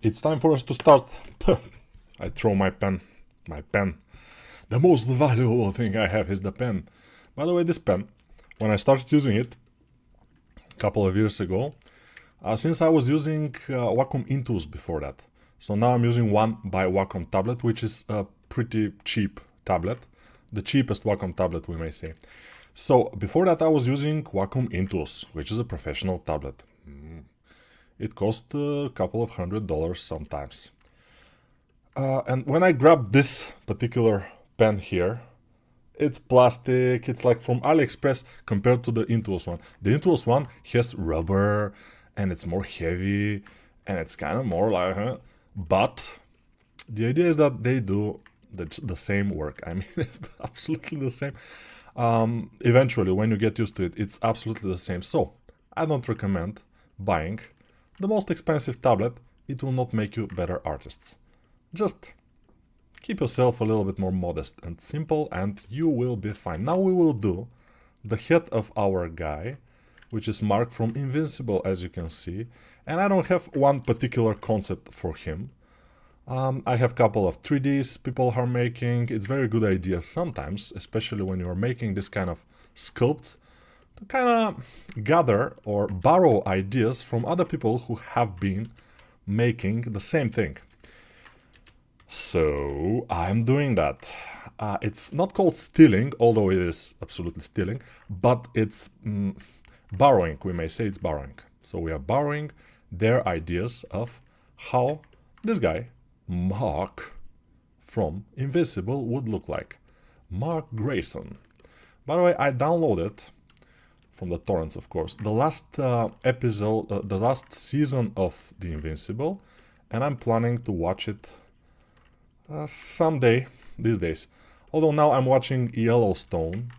It's time for us to start. I throw my pen. My pen. The most valuable thing I have is the pen. By the way, this pen, when I started using it a couple of years ago, since I was using Wacom Intuos before that. So now I'm using one by Wacom tablet, which is a pretty cheap tablet. The cheapest Wacom tablet, we may say. So before that I was using Wacom Intuos, which is a professional tablet. It cost a couple of $100 sometimes. And when I grabbed this particular pen here, it's plastic, it's like from AliExpress compared to the Intuos one. The Intuos one has rubber and it's more heavy and it's kind of more like, but the idea is that they do the same work. I mean, it's absolutely the same. Eventually, when you get used to it, it's absolutely the same. So I don't recommend buying the most expensive tablet. It will not make you better artists. Just keep yourself a little bit more modest and simple and you will be fine. Now we will do the head of our guy, which is Mark from Invincible, as you can see. And I don't have one particular concept for him. I have a couple of 3Ds people are making. It's very good idea sometimes, especially when you're making this kind of sculpts, to kind of gather or borrow ideas from other people who have been making the same thing. So I'm doing that. It's not called stealing, although it is absolutely stealing, but it's borrowing, we may say it's borrowing. So we are borrowing their ideas of how this guy, Mark from Invincible, would look like. Mark Grayson. By the way, I downloaded from the torrents, of course, the last episode, the last season of The Invincible, and I'm planning to watch it someday these days. Although now I'm watching Yellowstone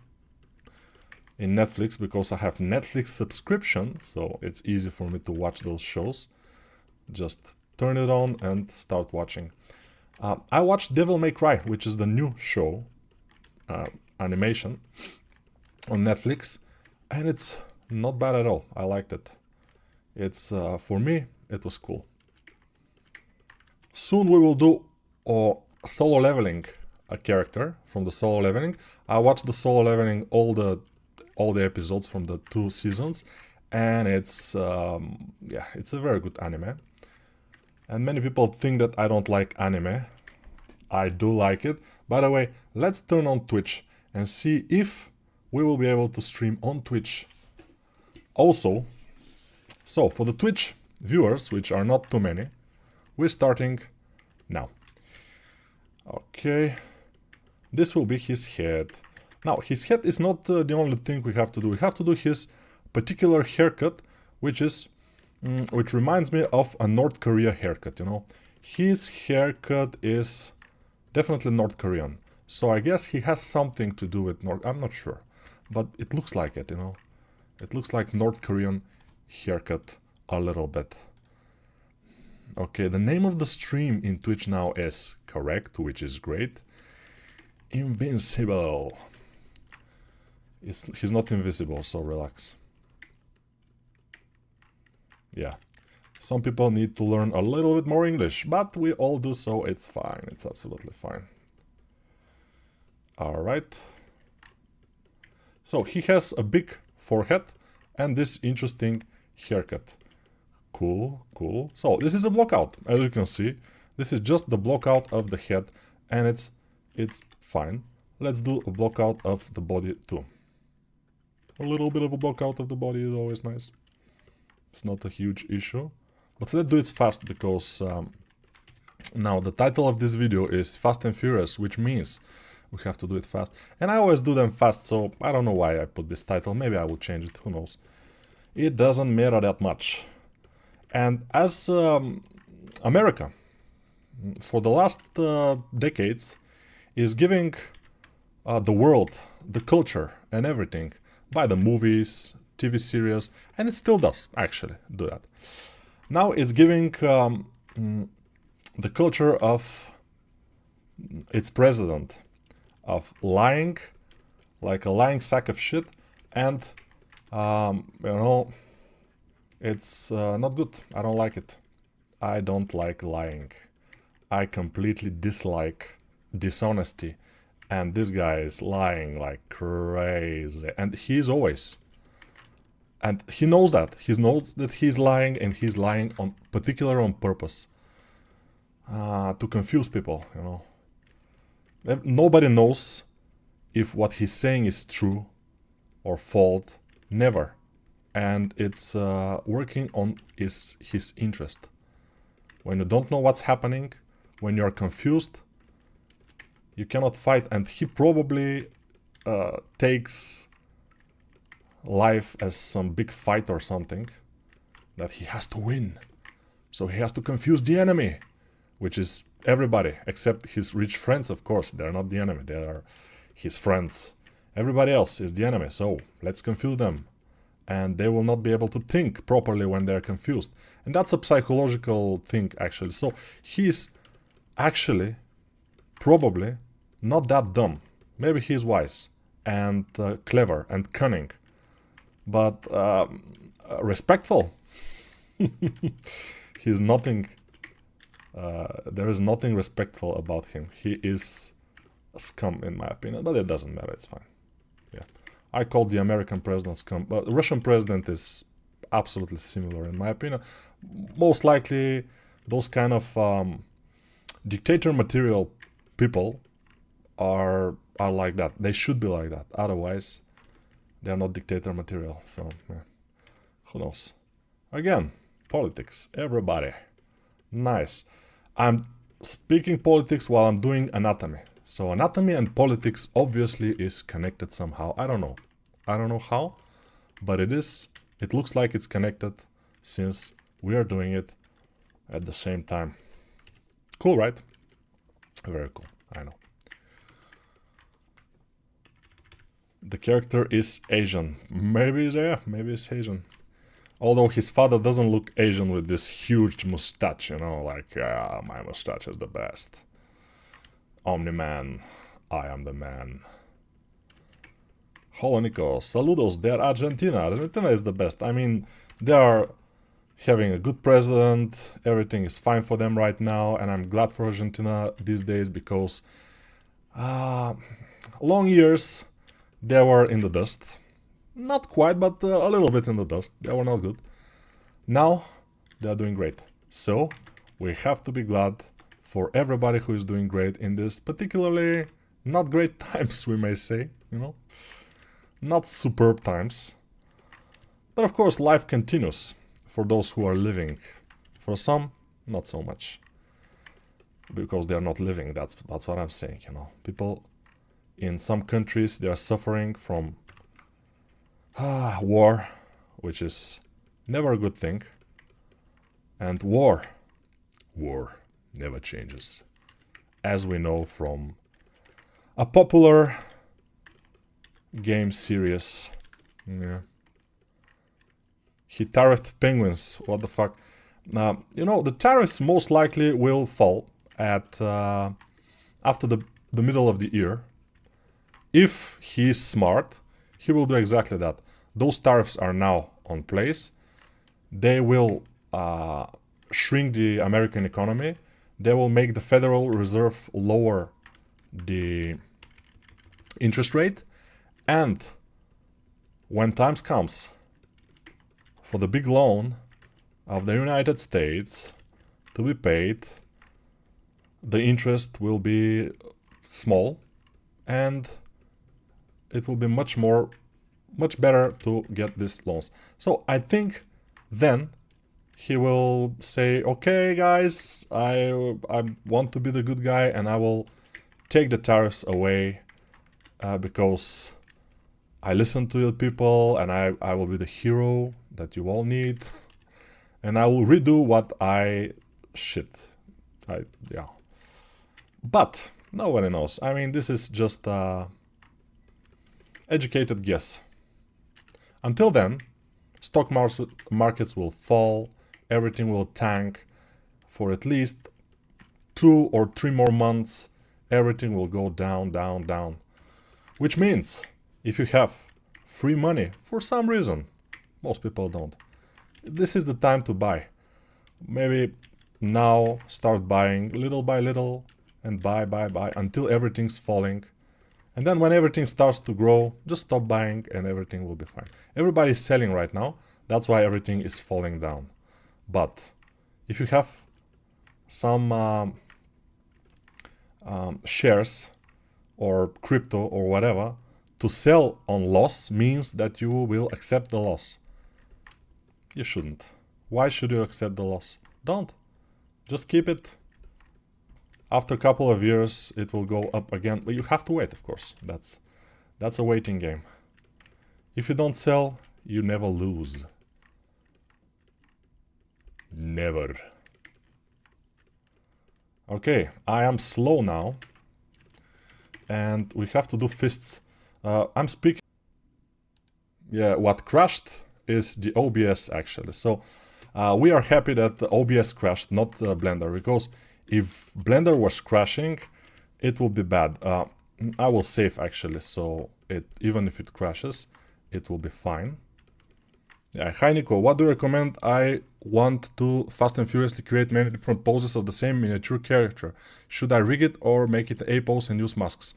in Netflix because I have Netflix subscription, so it's easy for me to watch those shows. Just turn it on and start watching. I watched Devil May Cry, which is the new show, animation, on Netflix, and it's not bad at all. I liked it. It's, for me, it was cool. Soon we will do solo leveling a character from the solo leveling. I watched the solo leveling all the episodes from the 2 seasons, and it's yeah, it's a very good anime. And many people think that I don't like anime. I do like it. By the way, let's turn on Twitch and see if we will be able to stream on Twitch also. So for the Twitch viewers, which are not too many, we're starting now. Okay, this will be his head. Now, his head is not the only thing we have to do. We have to do his particular haircut, which reminds me of a North Korea haircut, you know. His haircut is definitely North Korean. So I guess he has something to do with I'm not sure. But it looks like it, you know. It looks like North Korean haircut a little bit. Okay, the name of the stream in Twitch now is correct, which is great. Invincible. He's not invisible, so relax. Yeah. Some people need to learn a little bit more English, but we all do, so it's fine. It's absolutely fine. Alright. So he has a big forehead and this interesting haircut. Cool, cool. So this is a blockout, as you can see. This is just the blockout of the head, and it's fine. Let's do a blockout of the body too. A little bit of a blockout of the body is always nice. It's not a huge issue. But let's do it fast, because now the title of this video is Fast and Furious, which means we have to do it fast. And I always do them fast, so I don't know why I put this title. Maybe I will change it, who knows. It doesn't matter that much. And as America, for the last decades, is giving the world, the culture and everything by the movies, TV series, and it still does actually do that. Now it's giving the culture of its president, of lying, like a lying sack of shit, and you know, it's not good. I don't like it. I don't like lying. I completely dislike dishonesty. And this guy is lying like crazy. And he's always. And he knows that. He knows that he's lying, and he's lying on particularly on purpose. To confuse people, you know. Nobody knows if what he's saying is true or false. Never. And it's working on his interest. When you don't know what's happening, when you're confused, you cannot fight. And he probably takes life as some big fight or something that he has to win. So he has to confuse the enemy, which is everybody except his rich friends, of course. They're not the enemy, they are his friends. Everybody else is the enemy, so let's confuse them. And they will not be able to think properly when they're confused. And that's a psychological thing, actually. So he's actually probably not that dumb. Maybe he's wise and clever and cunning. But respectful. He's nothing. There is nothing respectful about him. He is a scum, in my opinion. But it doesn't matter. It's fine. Yeah, I call the American president scum. But the Russian president is absolutely similar, in my opinion. Most likely, those kind of dictator material people are like that. They should be like that. Otherwise, they are not dictator material. So, yeah. Who knows? Again, politics. Everybody. Nice. I'm speaking politics while I'm doing anatomy. So anatomy and politics obviously is connected somehow. I don't know. I don't know how, but it is. It looks like it's connected since we are doing it at the same time. Cool, right? Very cool. I know. The character is Asian. Maybe he's Asian. Although his father doesn't look Asian with this huge mustache, you know, like, yeah, my mustache is the best. Omni-Man, I am the man. Hola Nico, saludos, they're Argentina. Argentina is the best. I mean, they are having a good president, everything is fine for them right now, and I'm glad for Argentina these days because long years they were in the dust. Not quite, but a little bit in the dust. They were not good. Now they are doing great. So we have to be glad for everybody who is doing great in this particularly not great times, we may say, you know. Not superb times. But of course life continues for those who are living. For some, not so much. Because they are not living, that's what I'm saying, you know. People in some countries, they are suffering from war, which is never a good thing. And war never changes. As we know from a popular game series. Yeah. He tariffed penguins. What the fuck? Now, you know, the tariffs most likely will fall at after the middle of the year. If he's smart, he will do exactly that. Those tariffs are now on place. They will shrink the American economy. They will make the Federal Reserve lower the interest rate. And when times comes for the big loan of the United States to be paid, the interest will be small and it will be much better to get these loans. So I think then he will say, okay guys, I want to be the good guy and I will take the tariffs away because I listen to the people and I will be the hero that you all need and I will redo what yeah. But nobody knows. I mean, this is just educated guess. Until then, stock markets will fall, everything will tank for at least 2 or 3 more months. Everything will go down, down, down. Which means, if you have free money for some reason, most people don't, this is the time to buy. Maybe now start buying little by little and buy until everything's falling. And then when everything starts to grow, just stop buying and everything will be fine. Everybody's selling right now. That's why everything is falling down. But if you have some shares or crypto or whatever, to sell on loss means that you will accept the loss. You shouldn't. Why should you accept the loss? Don't. Just keep it. After a couple of years, it will go up again. But you have to wait, of course. That's a waiting game. If you don't sell, you never lose. Never. Okay, I am slow now. And we have to do fists. I'm speaking... Yeah, what crashed is the OBS actually. So we are happy that the OBS crashed, not Blender, because if Blender was crashing, it would be bad. I will save actually, so even if it crashes, it will be fine. Yeah, hi Nico, what do you recommend? I want to fast and furiously create many different poses of the same miniature character. Should I rig it or make it a pose and use masks?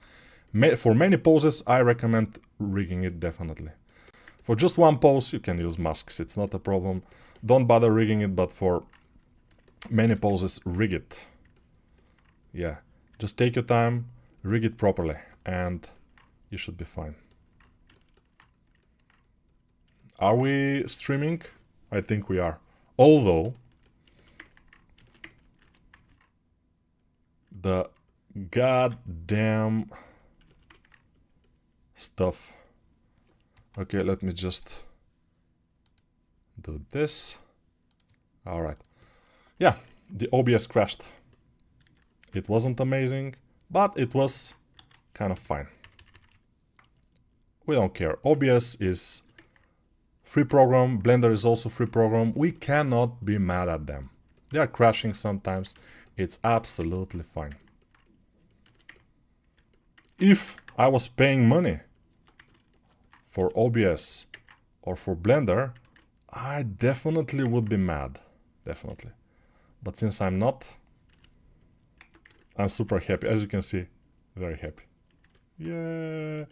For many poses, I recommend rigging it definitely. For just one pose, you can use masks, it's not a problem. Don't bother rigging it, but for many poses, rig it. Yeah, just take your time, rig it properly, and you should be fine. Are we streaming? I think we are. Although, the goddamn stuff. Okay, let me just do this. All right. Yeah, the OBS crashed. It wasn't amazing, but it was kind of fine. We don't care. OBS is free program. Blender is also free program. We cannot be mad at them. They are crashing sometimes. It's absolutely fine. If I was paying money for OBS or for Blender, I definitely would be mad. Definitely. But since I'm not, I'm super happy. As you can see, very happy. Yeah,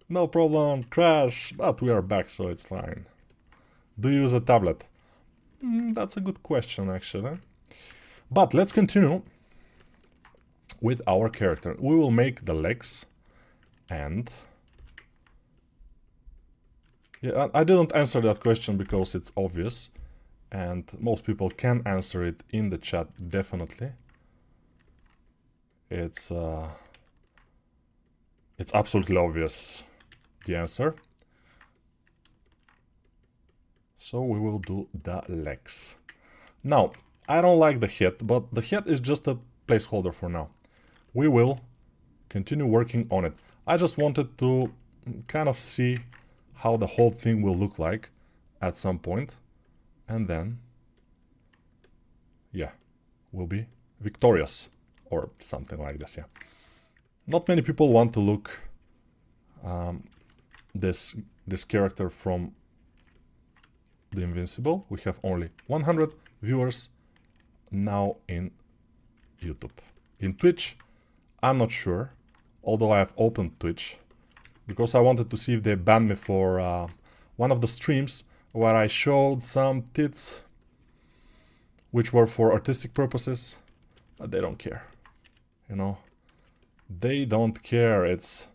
no problem, crash, but we are back, so it's fine. Do you use a tablet? That's a good question, actually. But let's continue with our character. We will make the legs and... Yeah, I didn't answer that question because it's obvious. And most people can answer it in the chat, definitely. It's absolutely obvious, the answer. So we will do the legs. Now, I don't like the head, but the head is just a placeholder for now. We will continue working on it. I just wanted to kind of see how the whole thing will look like at some point. And then, yeah, we'll be victorious. Or something like this, yeah. Not many people want to look this character from the Invincible. We have only 100 viewers now in YouTube. In Twitch, I'm not sure, although I have opened Twitch, because I wanted to see if they banned me for one of the streams where I showed some tits, which were for artistic purposes, but they don't care. You know, they don't care. It's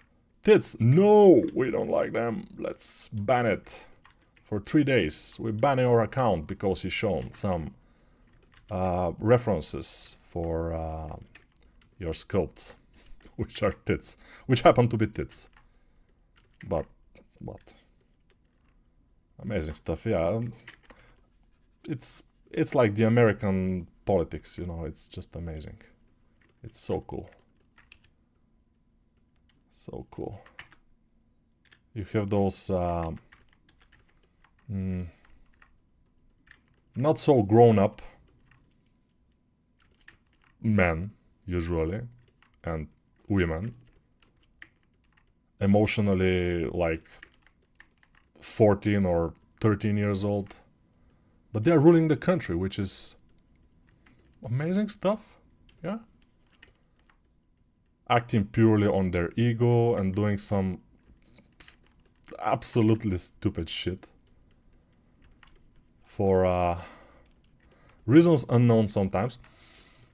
tits. No, we don't like them. Let's ban it for 3 days. We ban your account because you shown some references for your sculpts, which are tits, which happen to be tits. But what? Amazing stuff. Yeah, it's like the American politics. You know, it's just amazing. It's so cool. So cool. You have those not so grown up men, usually, and women, emotionally like 14 or 13 years old, but they are ruling the country, which is amazing stuff. Yeah. Acting purely on their ego and doing some absolutely stupid shit for reasons unknown sometimes.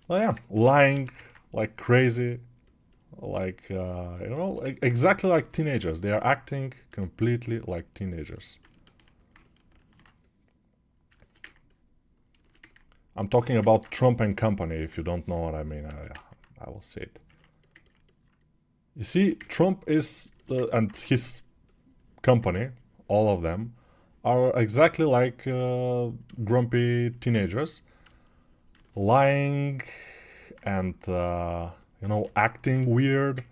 But yeah, lying like crazy, like, exactly like teenagers. They are acting completely like teenagers. I'm talking about Trump and company, if you don't know what I mean. I will say it. You see, Trump is, and his company, all of them, are exactly like grumpy teenagers, lying and, acting weird.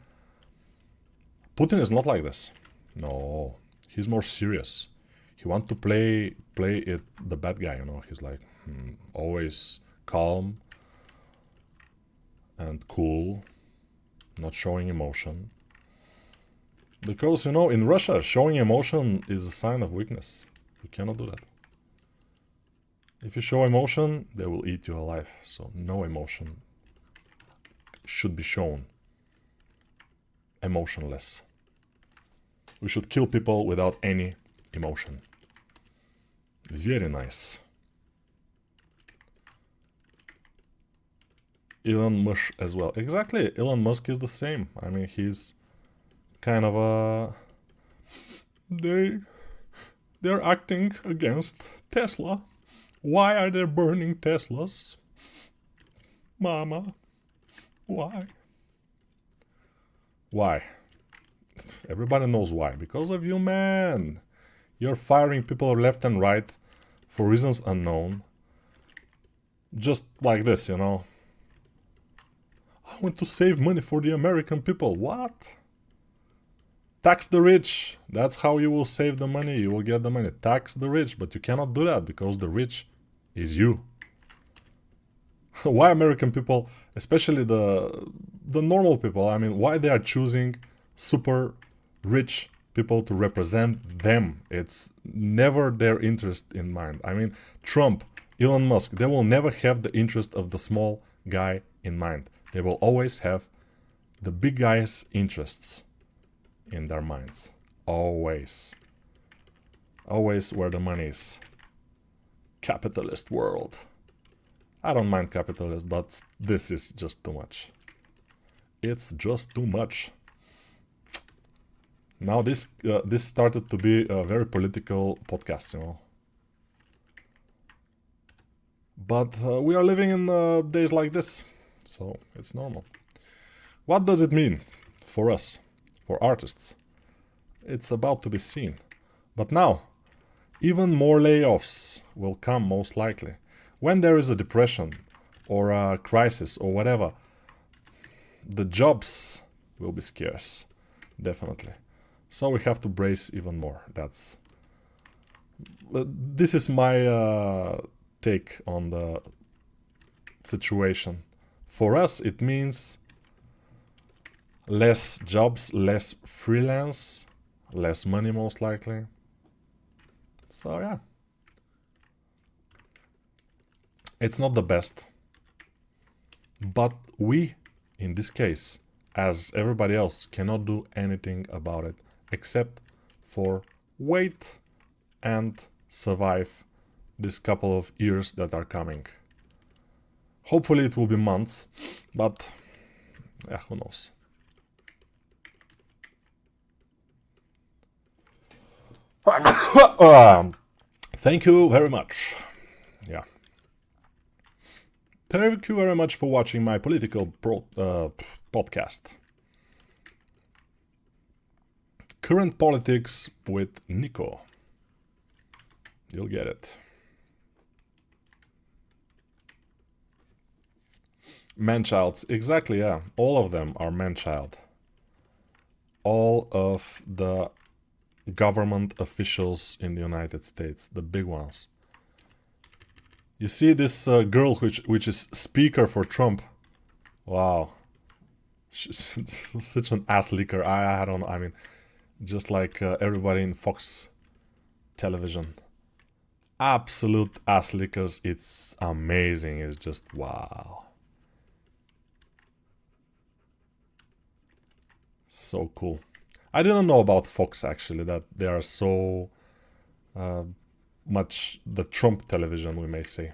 Putin is not like this. No, he's more serious. He wants to play it the bad guy, He's like always calm and cool, not showing emotion. Because, in Russia, showing emotion is a sign of weakness. You cannot do that. If you show emotion, they will eat you alive. So no emotion should be shown. Emotionless. We should kill people without any emotion. Very nice. Elon Musk as well. Exactly, Elon Musk is the same. I mean, he's kind of a... They're acting against Tesla. Why are they burning Teslas? Mama, why? Why? Everybody knows why. Because of you, man. You're firing people left and right for reasons unknown. Just like this, I want to save money for the American people. What? Tax the rich. That's how you will save the money. You will get the money. Tax the rich. But you cannot do that because the rich is you. Why American people, especially the normal people, I mean, why they are choosing super rich people to represent them? It's never their interest in mind. I mean, Trump, Elon Musk, they will never have the interest of the small guy in mind. They will always have the big guy's interests in their minds. Always. Always where the money is. Capitalist world. I don't mind capitalist, but this is just too much. It's just too much. Now this started to be a very political podcast, But we are living in days like this, so it's normal. What does it mean for us, for artists? It's about to be seen. But now, even more layoffs will come most likely. When there is a depression or a crisis or whatever, the jobs will be scarce, definitely. So we have to brace even more. This is my take on the situation. For us, it means less jobs, less freelance, less money most likely. So yeah. It's not the best. But we, in this case, as everybody else, cannot do anything about it except for wait and survive this couple of years that are coming. Hopefully it will be months, but yeah, who knows. Thank you very much. Yeah. Thank you very much for watching my political podcast. Current politics with Nico. You'll get it. Man-childs, exactly, yeah. All of them are man-child. All of the government officials in the United States, the big ones. You see this girl which is speaker for Trump. Wow. She's such an ass licker. I don't know. I mean, just like everybody in Fox television. absolute ass lickers. It's amazing. It's just wow. So cool. I didn't know about Fox actually, that they are so much the Trump television, we may say.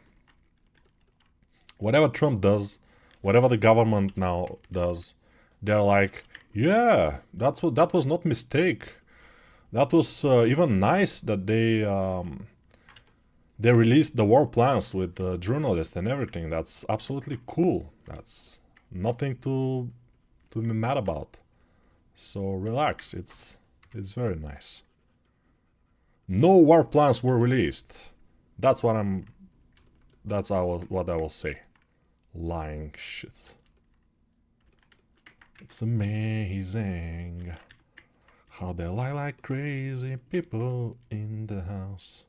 Whatever Trump does, whatever the government now does, they're like, yeah, that was not mistake. That was even nice that they released the war plans with the journalists and everything. That's absolutely cool. That's nothing to be mad about. So relax. It's very nice. No war plans were released. That's what I will say. Lying shits. It's amazing how they lie like crazy people in the house.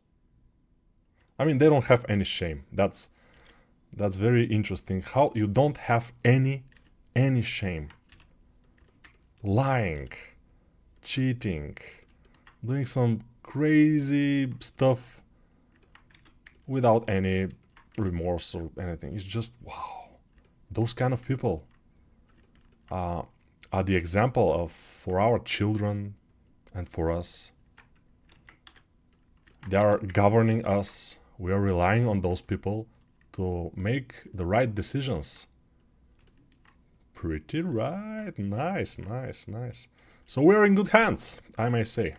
I mean, they don't have any shame. That's very interesting. How you don't have any shame. Lying, cheating, doing some crazy stuff without any remorse or anything. It's just wow. Those kind of people are the example of for our children and for us. They are governing us. We are relying on those people to make the right decisions. Pretty right. Nice, nice, nice. So we are in good hands, I may say.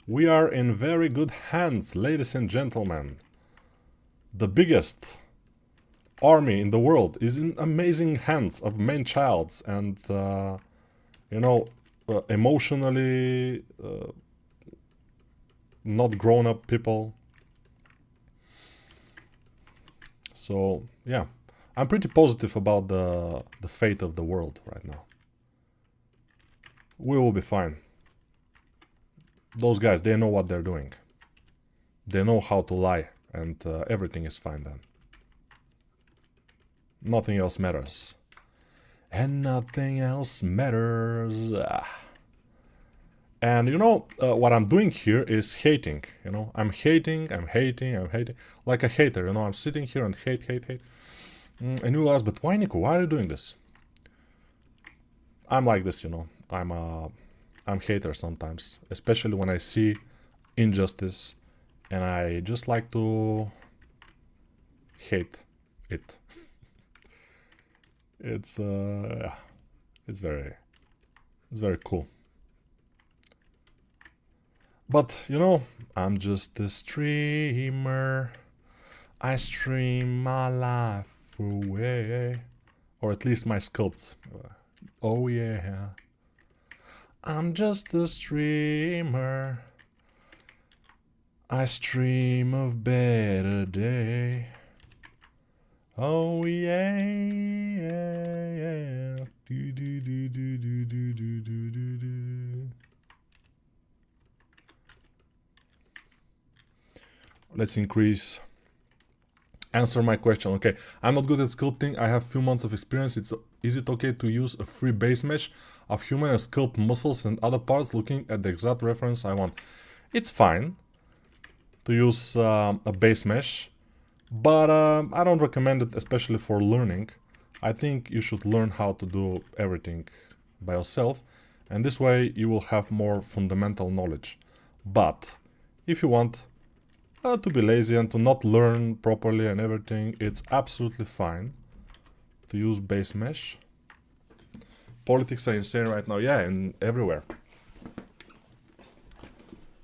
We are in very good hands, ladies and gentlemen. The biggest army in the world is in amazing hands of man-childs and, you know, emotionally not grown-up people. So, yeah. I'm pretty positive about the fate of the world right now. We will be fine. Those guys, they know what they're doing. They know how to lie, and everything is fine then. Nothing else matters. And nothing else matters. And you know, what I'm doing here is hating, you know. I'm hating. Like a hater, you know. I'm sitting here and hate. And you will ask, but why, Nico? Why are you doing this? I'm like this, you know. I'm hater sometimes, especially when I see injustice, and I just like to hate it. It's very cool. But you know, I'm just a streamer. I stream my life away, or at least my sculpts. Oh yeah, I'm just a streamer. I stream of better day. Oh yeah, yeah. Do do do do do do do do do. Let's increase. Answer my question. Okay, I'm not good at sculpting. I have few months of experience. Is it okay to use a free base mesh of human and sculpt muscles and other parts looking at the exact reference I want? It's fine to use a base mesh, but I don't recommend it, especially for learning. I think you should learn how to do everything by yourself, and this way you will have more fundamental knowledge. But if you want to be lazy and to not learn properly and everything, it's absolutely fine to use base mesh. Politics are insane right now, yeah, and everywhere.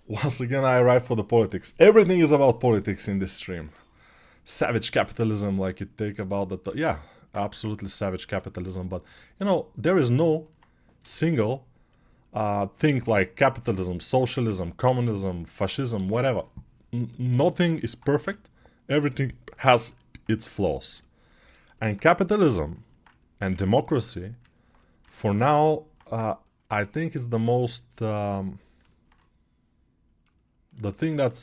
Once again, I arrive for the politics. Everything is about politics in this stream. Savage capitalism, like you take about the... yeah, absolutely savage capitalism, but, you know, there is no single thing like capitalism, socialism, communism, fascism, whatever. Nothing is perfect. Everything has its flaws. And capitalism and democracy, for now, I think is the most... the thing that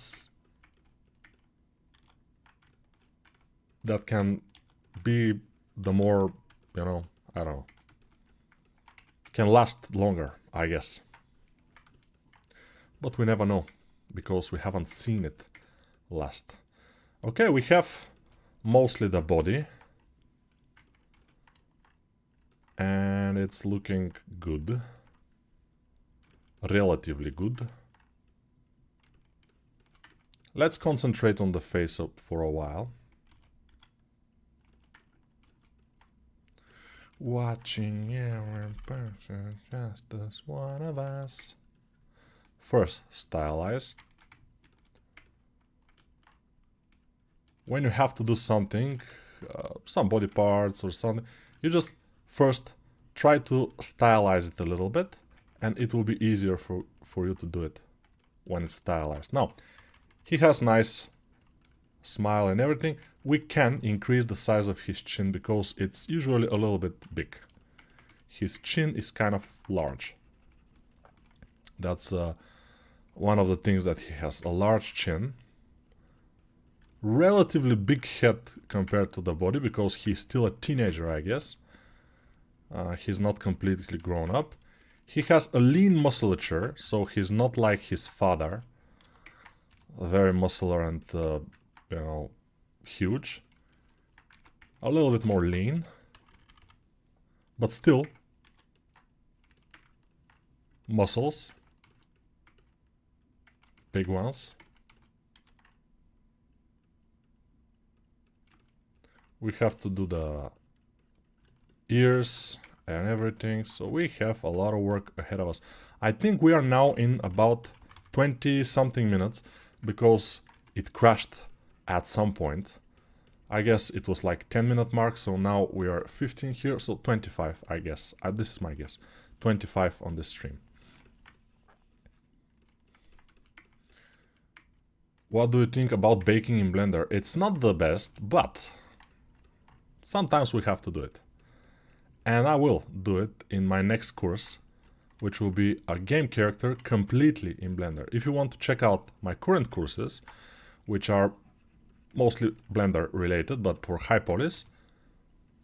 can be the more, you know, I don't know, can last longer, I guess. But we never know, because we haven't seen it last. Okay, we have mostly the body. And it's looking good. Relatively good. Let's concentrate on the face up for a while. Watching every person just as one of us. First, stylize. When you have to do something, some body parts or something, you just first try to stylize it a little bit, and it will be easier for you to do it when it's stylized. Now, he has nice smile and everything. We can increase the size of his chin because it's usually a little bit big. His chin is kind of large. That's one of the things that he has, a large chin. Relatively big head compared to the body because he's still a teenager, I guess. He's not completely grown up. He has a lean musculature, so he's not like his father. Very muscular and, you know, huge. A little bit more lean. But still. Muscles. Big ones. We have to do the ears and everything, so we have a lot of work ahead of us. I think we are now in about 20 something minutes because it crashed at some point. I guess it was like 10-minute mark, so now we are 15 here, so 25 I guess. This is my guess. 25 on this stream. What do you think about baking in Blender? It's not the best, but sometimes we have to do it. And I will do it in my next course, which will be a game character completely in Blender. If you want to check out my current courses, which are mostly Blender related, but for high polys,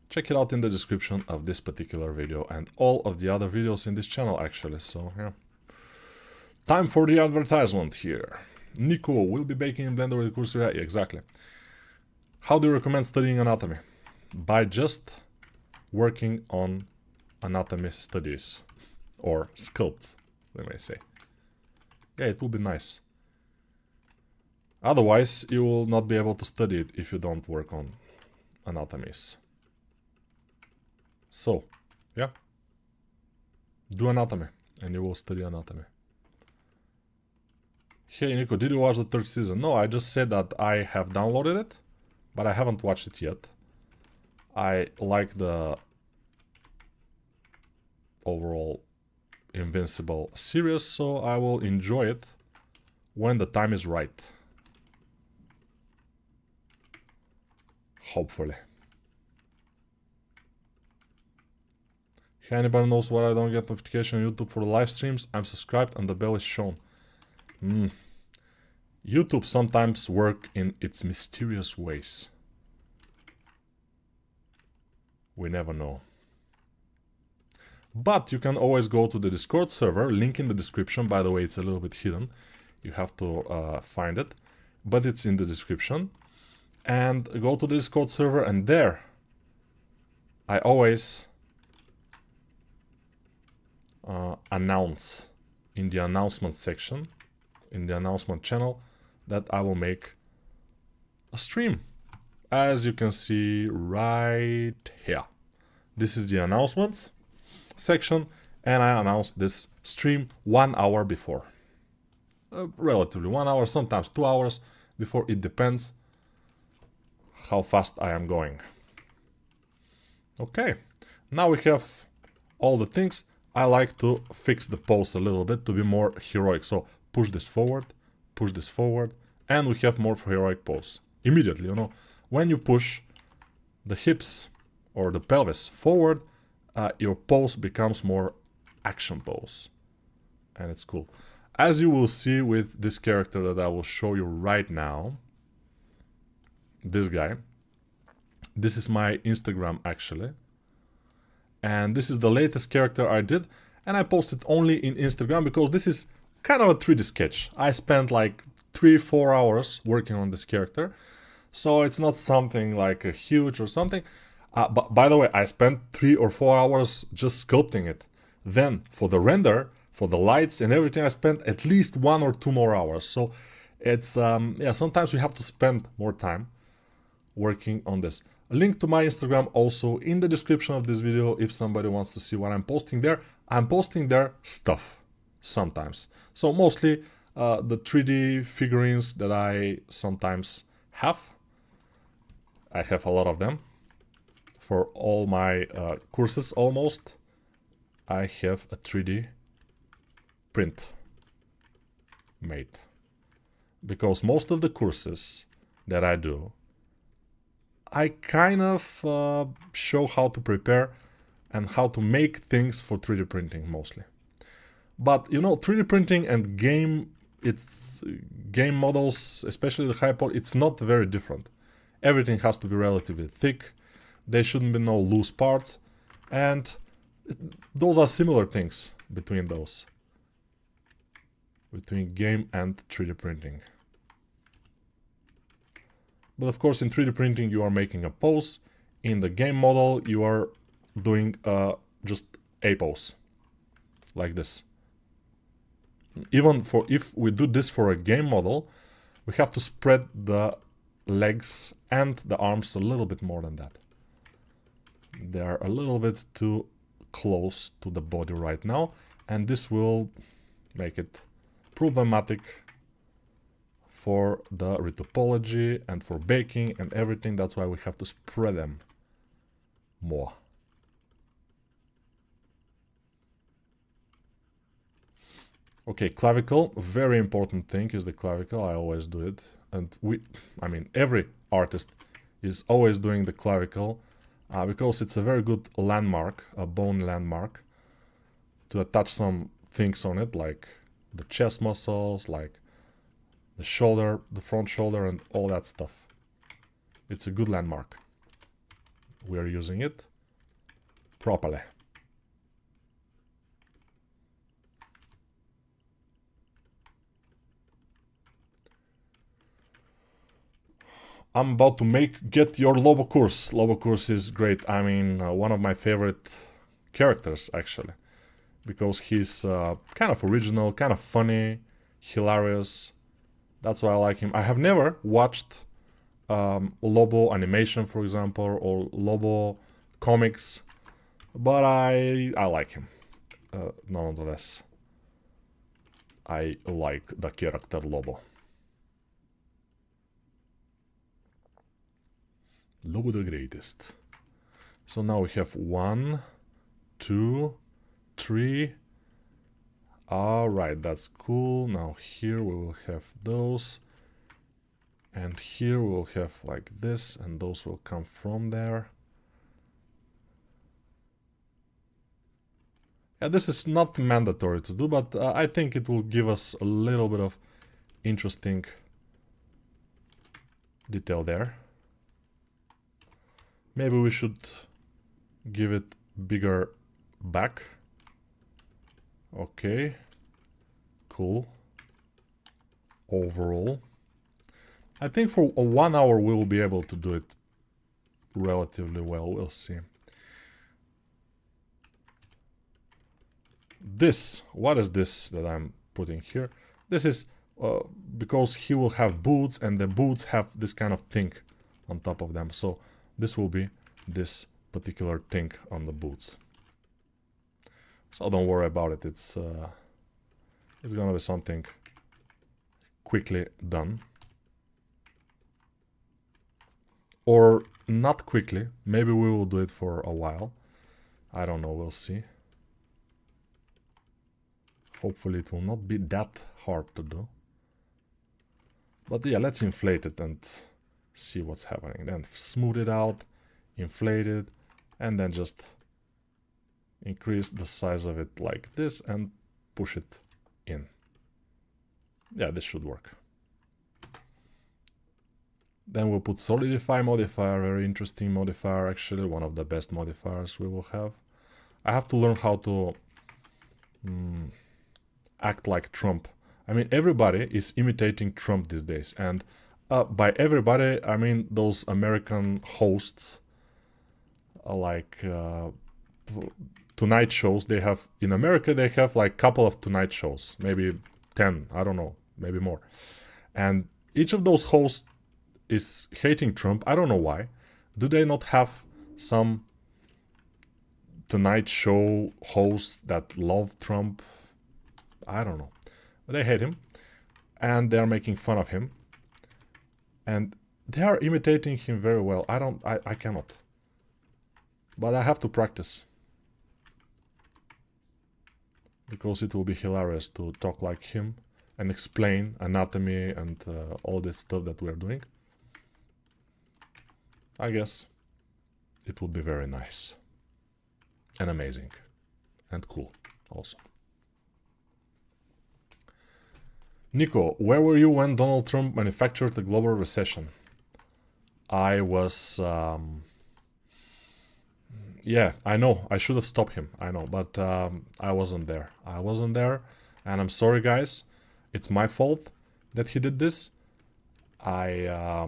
check it out in the description of this particular video and all of the other videos in this channel actually, so yeah. Time for the advertisement here. Nico will be baking in Blender with the course. Yeah, exactly. How do you recommend studying anatomy? By just working on anatomy studies, or sculpt, they may say. Yeah, it will be nice. Otherwise, you will not be able to study it if you don't work on anatomies. So, yeah. Do anatomy, and you will study anatomy. Hey Nico, did you watch the third season? No, I just said that I have downloaded it, but I haven't watched it yet. I like the overall Invincible series, so I will enjoy it when the time is right. Hopefully. If anybody knows why I don't get notification on YouTube for the live streams, I'm subscribed and the bell is shown. YouTube sometimes works in its mysterious ways. We never know. But you can always go to the Discord server, link in the description. By the way, it's a little bit hidden. You have to find it. But it's in the description. And go to the Discord server, and there I always announce in the announcement section, in the announcement channel, that I will make a stream. As you can see right here. This is the announcements section, and I announced this stream 1 hour before. Relatively 1 hour, sometimes 2 hours before, it depends how fast I am going. Okay, now we have all the things. I like to fix the pose a little bit to be more heroic. So push this forward, and we have more heroic pose. Immediately, you know, when you push the hips or the pelvis forward, your pose becomes more action pose. And it's cool. As you will see with this character that I will show you right now, this guy, this is my Instagram actually. And this is the latest character I did. And I posted only in Instagram because this is kind of a 3D sketch. I spent like 3-4 hours working on this character, so it's not something like a huge or something. But by the way, I spent 3 or 4 hours just sculpting it. Then for the render, for the lights and everything, I spent at least 1 or 2 more hours. So it's yeah, sometimes we have to spend more time working on this. A link to my Instagram also in the description of this video if somebody wants to see what I'm posting there. I'm posting there stuff sometimes. So mostly the 3D figurines that I sometimes have. I have a lot of them. For all my courses almost, I have a 3D print made. Because most of the courses that I do, I kind of show how to prepare and how to make things for 3D printing mostly. But you know, 3D printing and game models, especially the hyper, it's not very different. Everything has to be relatively thick. There shouldn't be no loose parts, and those are similar things between those. Between game and 3D printing. But of course in 3D printing you are making a pose. In the game model you are doing just a pose. Like this. Even for if we do this for a game model, we have to spread the legs and the arms a little bit more than that. They are a little bit too close to the body right now, and this will make it problematic for the retopology and for baking and everything. That's why we have to spread them more. Okay, clavicle, very important thing is the clavicle. I always do it, and I mean every artist is always doing the clavicle because it's a very good landmark, a bone landmark, to attach some things on it, like the chest muscles, like the shoulder, the front shoulder, and all that stuff. It's a good landmark. We are using it properly. I'm about to get your Lobo course. Lobo course is great. I mean, one of my favorite characters, actually. Because he's kind of original, kind of funny, hilarious. That's why I like him. I have never watched Lobo animation, for example, or Lobo comics. But I like him. Nonetheless, I like the character Lobo. Lobo the greatest. So now we have 1, 2, 3. Alright, that's cool. Now here we will have those. And here we'll have like this, and those will come from there. Yeah, this is not mandatory to do, but I think it will give us a little bit of interesting detail there. Maybe we should give it bigger back. Okay. Cool. Overall. I think for 1 hour we will be able to do it relatively well. We'll see. This, what is this that I'm putting here? This is because he will have boots, and the boots have this kind of thing on top of them. So this will be this particular thing on the boots. So don't worry about it. It's gonna be something quickly done. Or not quickly. Maybe we will do it for a while. I don't know, we'll see. Hopefully it will not be that hard to do. But yeah, let's inflate it and see what's happening. Then smooth it out, inflate it, and then just increase the size of it like this and push it in. Yeah, this should work. Then we'll put solidify modifier, very interesting modifier actually, one of the best modifiers we will have. I have to learn how to act like Trump. I mean, everybody is imitating Trump these days. And by everybody, I mean those American hosts, like tonight shows. They have, in America, they have like a couple of tonight shows, maybe 10, I don't know, maybe more. And each of those hosts is hating Trump. I don't know why. Do they not have some tonight show hosts that love Trump? I don't know. But they hate him. And they are making fun of him. And they are imitating him very well. I cannot. But I have to practice. Because it will be hilarious to talk like him and explain anatomy and all this stuff that we're doing. I guess it would be very nice. And amazing. And cool also. Nico, where were you when Donald Trump manufactured the global recession? I was... yeah, I know. I should have stopped him. I know, but I wasn't there. I wasn't there, and I'm sorry, guys. It's my fault that he did this. I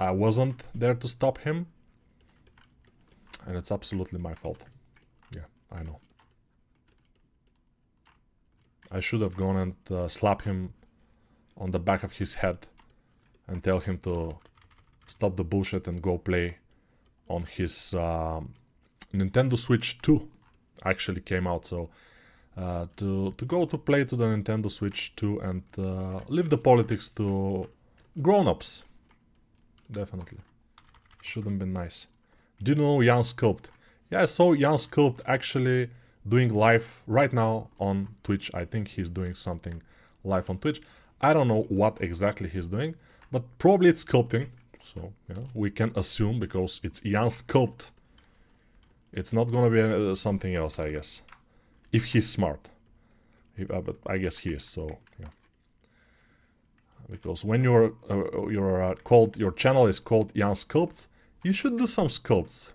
wasn't there to stop him, and it's absolutely my fault. Yeah, I know. I should have gone and slapped him on the back of his head and tell him to stop the bullshit and go play on his Nintendo Switch 2 actually came out. So to go to play to the Nintendo Switch 2 and leave the politics to grown-ups. Definitely. Shouldn't be nice. Do you know Jan Sculpt? Yeah, I saw Jan Sculpt actually doing live right now on Twitch. I think he's doing something live on Twitch. I don't know what exactly he's doing, but probably it's sculpting. So, yeah, we can assume because it's Jan Sculpt. It's not gonna be something else, I guess. If he's smart. But I guess he is, so, yeah. Because when you're called, your channel is called Jan Sculpt, you should do some sculpts.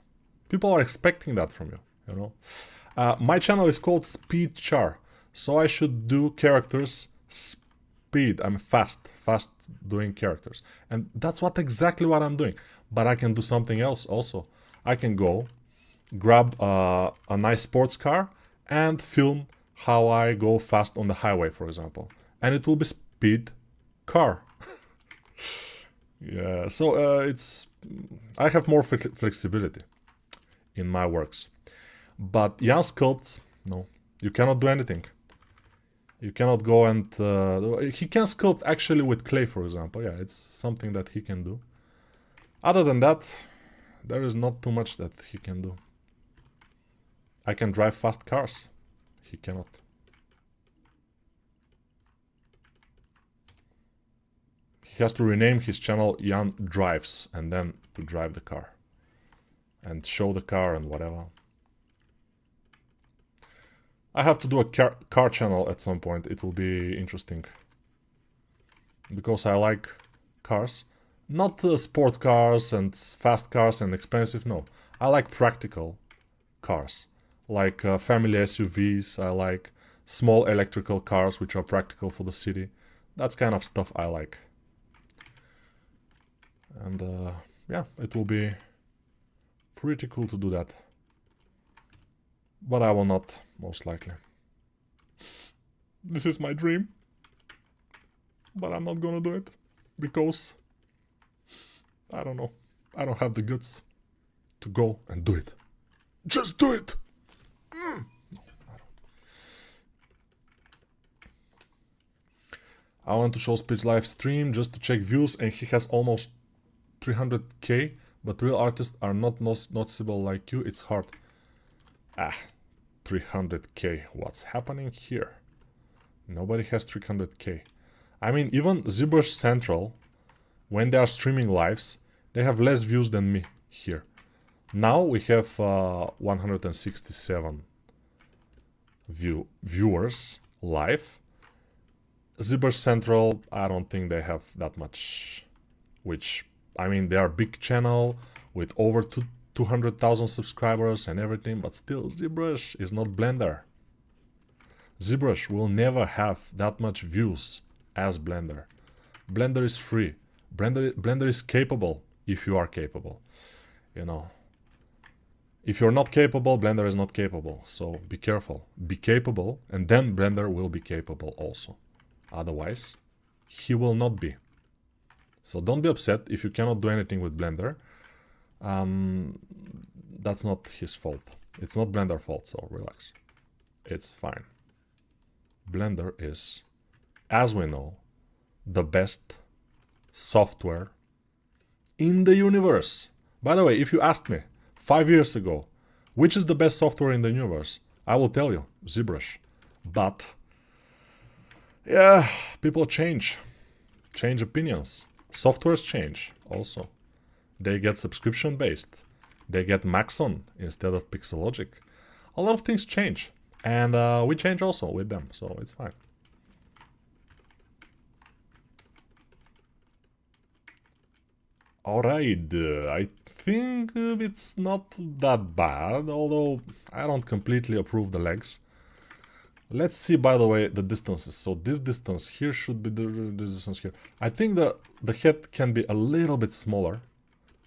People are expecting that from you, you know. My channel is called Speed Char, so I should do characters speed. I'm fast doing characters, and that's exactly what I'm doing. But I can do something else also. I can go grab a nice sports car and film how I go fast on the highway, for example, and it will be speed car. Yeah, so I have more flexibility in my works. But Jan Sculpt, no, you cannot do anything. You cannot go and... he can sculpt actually with clay, for example. Yeah, it's something that he can do. Other than that, there is not too much that he can do. I can drive fast cars. He cannot. He has to rename his channel Jan Drives and then to drive the car. And show the car and whatever. I have to do a car channel at some point. It will be interesting. Because I like cars. Not sport cars and fast cars and expensive, no. I like practical cars. Like family SUVs, I like small electrical cars which are practical for the city. That's kind of stuff I like. And yeah, it will be pretty cool to do that. But I will not, most likely. This is my dream. But I'm not gonna do it. Because... I don't know. I don't have the guts to go and do it. Just do it! No, I don't. I want to show Speech live stream just to check views, and he has almost 300k, but real artists are not noticeable like you. It's hard. 300k. What's happening here? Nobody has 300k. I mean, even ZBrush Central, when they are streaming lives, they have less views than me here. Now we have 167 viewers live. ZBrush Central, I don't think they have that much. Which, I mean, they are a big channel with over 200,000 subscribers and everything, but still, ZBrush is not Blender. ZBrush will never have that much views as Blender. Blender is free. Blender is capable if you are capable. You know. If you're not capable, Blender is not capable. So be careful. Be capable, and then Blender will be capable also. Otherwise, he will not be. So don't be upset if you cannot do anything with Blender. That's not his fault. It's not Blender's fault, so relax. It's fine. Blender is, as we know, the best software in the universe. By the way, if you asked me 5 years ago, which is the best software in the universe, I will tell you, ZBrush. But, yeah, people change opinions. Softwares change also. They get subscription based. They get Maxon instead of Pixelogic. A lot of things change. And we change also with them, so it's fine. Alright, I think it's not that bad, although I don't completely approve the legs. Let's see, by the way, the distances. So this distance here should be the distance here. I think the head can be a little bit smaller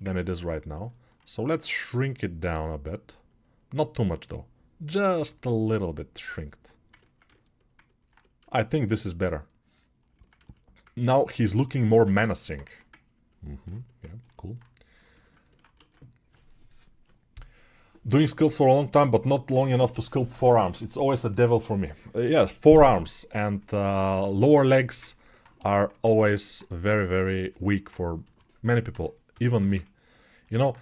than it is right now. So let's shrink it down a bit. Not too much though. Just a little bit shrinked. I think this is better. Now he's looking more menacing. Yeah, cool. Doing sculpts for a long time, but not long enough to sculpt forearms. It's always a devil for me. Yeah, forearms and lower legs are always very, very weak for many people, even me. You know,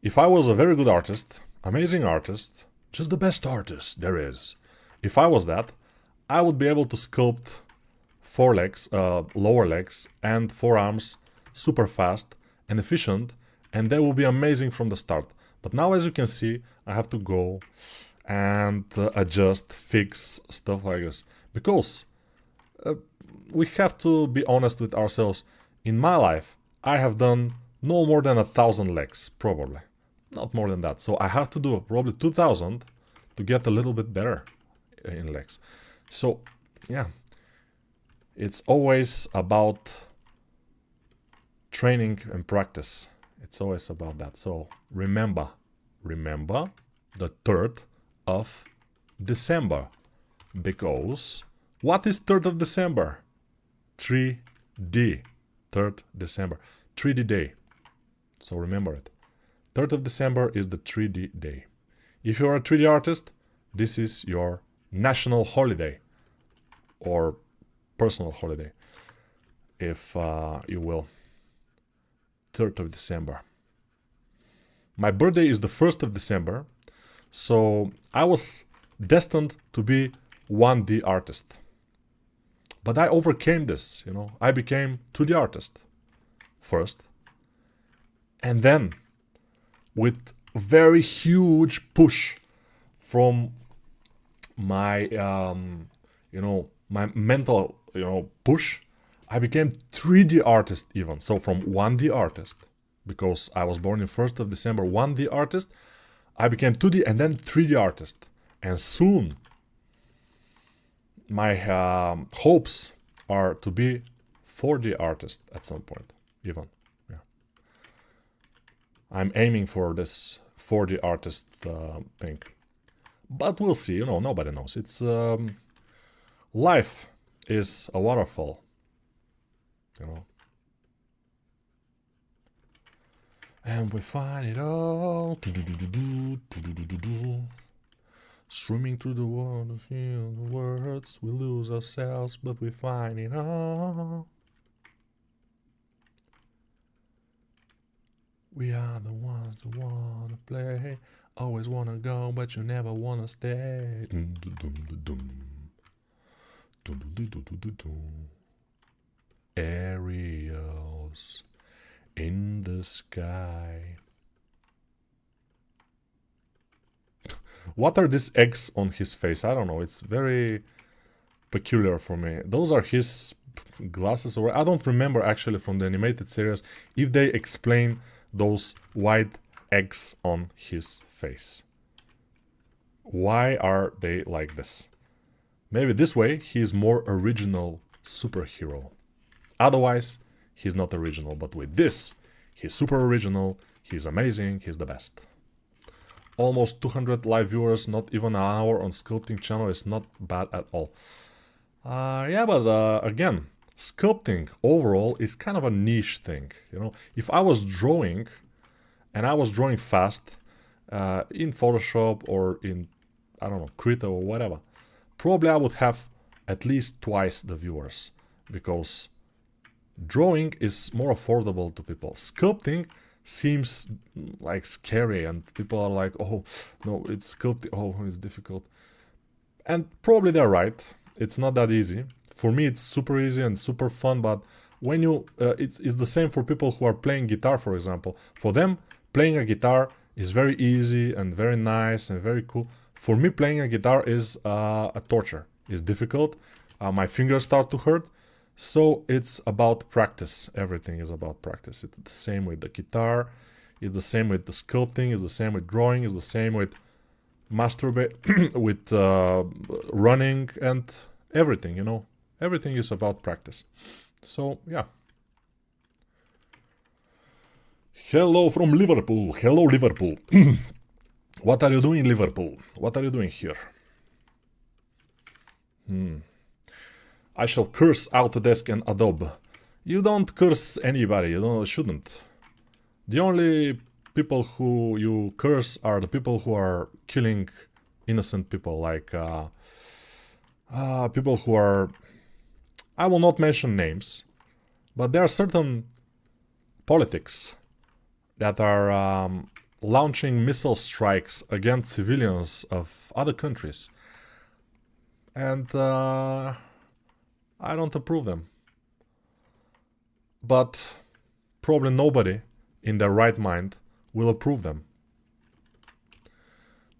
if I was a very good artist, amazing artist, just the best artist there is, if I was that, I would be able to sculpt lower legs and forearms super fast and efficient, and they will be amazing from the start. But now, as you can see, I have to go and adjust, fix, stuff like this. Because we have to be honest with ourselves. In my life, I have done no more than 1,000 legs, probably. Not more than that. So I have to do probably 2,000 to get a little bit better in legs. So, yeah. It's always about training and practice. It's always about that. So remember the 3rd of December. Because what is 3rd of December? 3D. 3rd December. 3D day. So remember it. 3rd of December is the 3D day. If you're a 3D artist, this is your national holiday. Or personal holiday. If you will. 3rd of December. My birthday is the 1st of December, so I was destined to be 1D artist. But I overcame this, you know. I became 2D artist first. And then, with very huge push from my, my mental, push, I became 3D artist even. So from 1D artist, because I was born in 1st of December, 1D artist, I became 2D and then 3D artist. And soon, my hopes are to be 4D artist at some point, even. Yeah, I'm aiming for this 4D artist thing. But we'll see, nobody knows. It's life is a waterfall. And we find it all. Swimming through the water, feel the words. We lose ourselves, but we find it all. We are the ones who wanna play. Always wanna go, but you never wanna stay. Aerials in the sky. What are these eggs on his face? I don't know. It's very peculiar for me. Those are his glasses, or I don't remember actually from the animated series if they explain those white eggs on his face. Why are they like this? Maybe this way he is more original superhero. Otherwise, he's not original. But with this, he's super original, he's amazing, he's the best. Almost 200 live viewers, not even an hour on sculpting channel is not bad at all. Yeah, but again, sculpting overall is kind of a niche thing, you know. If I was drawing, and I was drawing fast, in Photoshop or in, I don't know, Krita or whatever, probably I would have at least twice the viewers, because drawing is more affordable to people. Sculpting seems like scary, and people are like, oh, no, it's sculpting, oh, it's difficult. And probably they're right. It's not that easy. For me, it's super easy and super fun, but when you, it's the same for people who are playing guitar, for example. For them, playing a guitar is very easy and very nice and very cool. For me, playing a guitar is a torture. It's difficult. My fingers start to hurt. So it's about practice. Everything is about practice. It's the same with the guitar. It's the same with the sculpting. It's the same with drawing. It's the same with masturbate, with running and everything, you know. Everything is about practice. So, yeah. Hello from Liverpool. Hello, Liverpool. What are you doing, Liverpool? What are you doing here? I shall curse Autodesk and Adobe. You don't curse anybody, you shouldn't. The only people who you curse are the people who are killing innocent people, like people who are... I will not mention names, but there are certain politics that are launching missile strikes against civilians of other countries. And I don't approve them. But probably nobody in their right mind will approve them.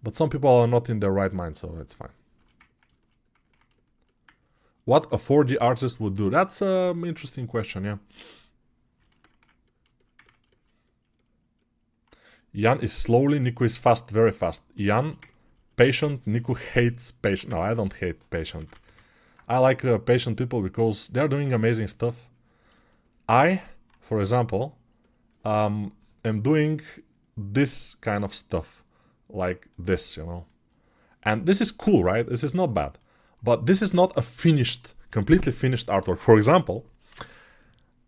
But some people are not in their right mind, so it's fine. What a 4D artist would do? That's an interesting question, yeah. Jan is slowly, Nico is fast, very fast. Jan, patient, Nico hates patient. No, I don't hate patient. I like patient people because they're doing amazing stuff. I, for example, am doing this kind of stuff. Like this, you know. And this is cool, right? This is not bad. But this is not a finished, completely finished artwork. For example,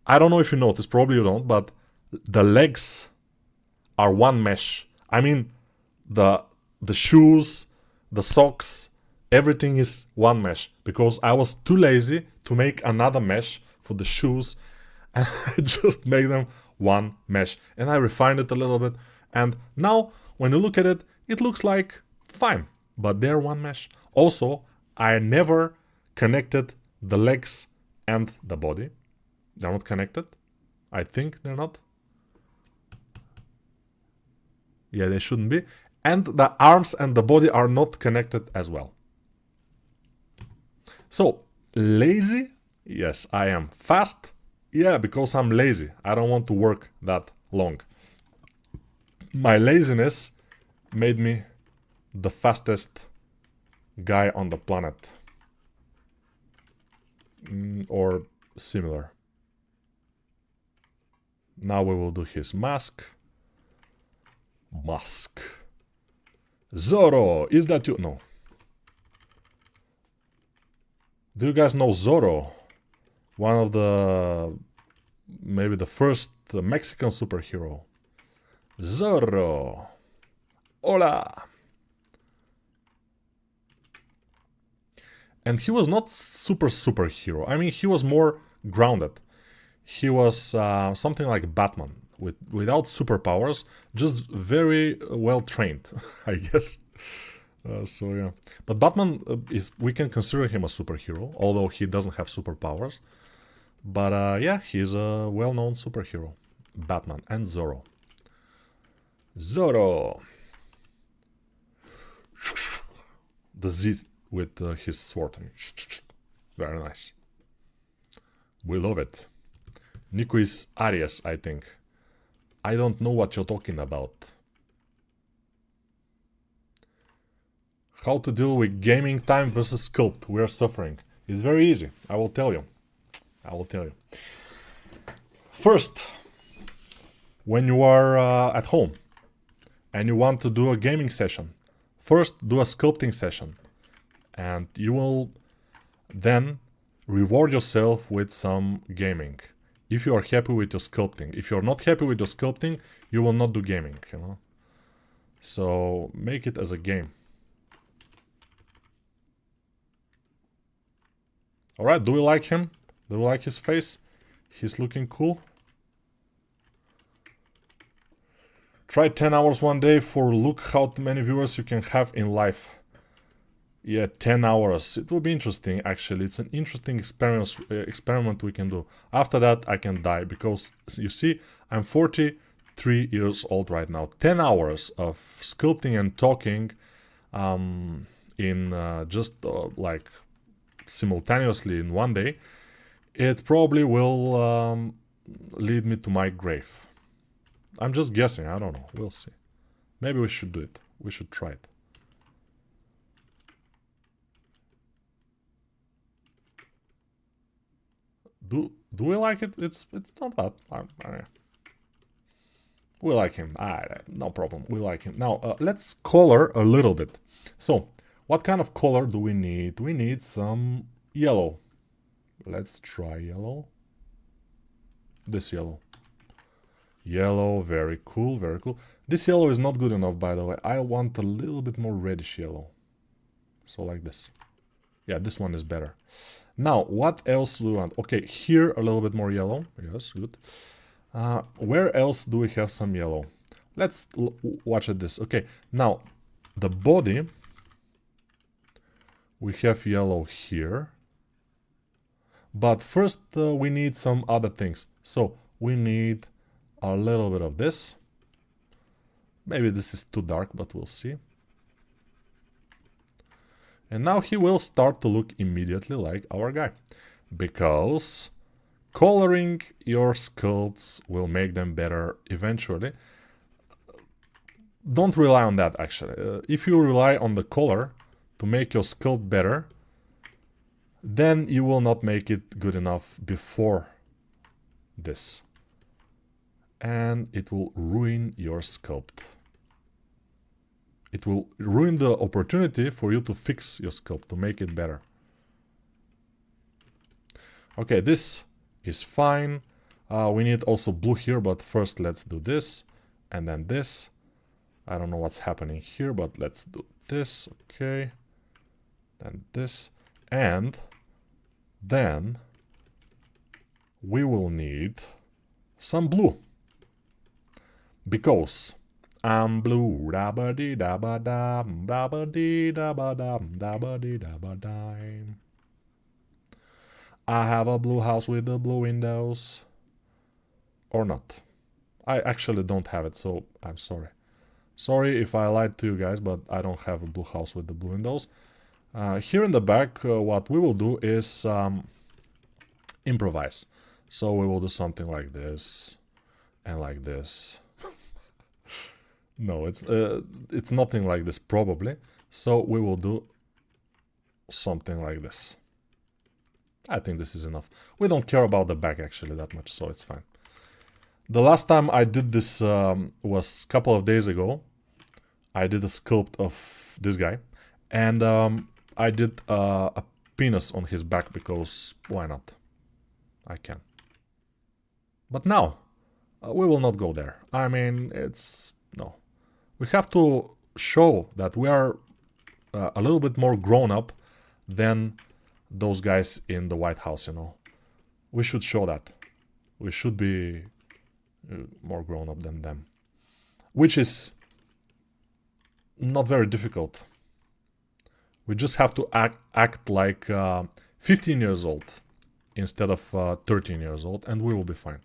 I don't know if you noticed, probably you don't, but the legs are one mesh. I mean, the shoes, the socks, everything is one mesh. Because I was too lazy to make another mesh for the shoes. And I just made them one mesh. And I refined it a little bit. And now, when you look at it, it looks like fine. But they're one mesh. Also, I never connected the legs and the body. They're not connected. I think they're not. Yeah, they shouldn't be. And the arms and the body are not connected as well. So, lazy? Yes, I am. Fast? Yeah, because I'm lazy. I don't want to work that long. My laziness made me the fastest guy on the planet. Or similar. Now we will do his mask. Mask. Zorro! Is that you? No. Do you guys know Zorro? One of the... maybe the first Mexican superhero. Zorro! Hola! And he was not superhero. I mean, he was more grounded. He was something like Batman, without superpowers, just very well trained, I guess. So yeah, but Batman we can consider him a superhero, although he doesn't have superpowers. But yeah, he's a well-known superhero, Batman and Zorro. Zorro, the Z with his sword. Very nice. We love it. Nico is Aries, I think. I don't know what you're talking about. How to deal with gaming time versus sculpt. We are suffering. It's very easy, I will tell you. I will tell you. First, when you are at home and you want to do a gaming session, first do a sculpting session, and you will then reward yourself with some gaming. If you are happy with your sculpting. If you're not happy with your sculpting, you will not do gaming, you know. So make it as a game. Alright, do we like him? Do we like his face? He's looking cool. Try 10 hours one day for look how many viewers you can have in life. Yeah, 10 hours. It will be interesting, actually. It's an interesting experiment we can do. After that, I can die, because, you see, I'm 43 years old right now. 10 hours of sculpting and talking in just like simultaneously in one day, it probably will lead me to my grave. I'm just guessing, I don't know, we'll see. Maybe we should do it. We should try it. Do we like it? It's not bad. We like him. No problem. We like him. Now, let's color a little bit. So, what kind of color do we need? We need some yellow. Let's try yellow. This yellow. Yellow, very cool, very cool. This yellow is not good enough, by the way. I want a little bit more reddish yellow. So like this. Yeah, this one is better. Now, what else do we want? Okay, here a little bit more yellow. Yes, good. Where else do we have some yellow? Let's watch at this. Okay, now, the body. We have yellow here. But first, we need some other things. So, we need a little bit of this. Maybe this is too dark, but we'll see. And now he will start to look immediately like our guy. Because coloring your sculpts will make them better eventually. Don't rely on that, actually. If you rely on the color to make your sculpt better, then you will not make it good enough before this. And it will ruin your sculpt. It will ruin the opportunity for you to fix your sculpt, to make it better. Okay, this is fine. We need also blue here, but first let's do this. And then this. I don't know what's happening here, but let's do this. Okay. Then this. And then we will need some blue. Because I'm blue, da ba dee da ba da, da ba dee da ba da, da ba dee da ba da. I have a blue house with the blue windows. Or not. I actually don't have it, so I'm sorry. Sorry if I lied to you guys, but I don't have a blue house with the blue windows. Here in the back, what we will do is improvise. So we will do something like this and like this. No, it's nothing like this probably. So we will do something like this. I think this is enough. We don't care about the back actually that much, so it's fine. The last time I did this was a couple of days ago. I did a sculpt of this guy. And I did a penis on his back because why not? I can. But now, we will not go there. I mean, it's... no. We have to show that we are a little bit more grown up than those guys in the White House, you know. We should show that. We should be more grown up than them. Which is not very difficult. We just have to act like 15 years old instead of 13 years old, and we will be fine.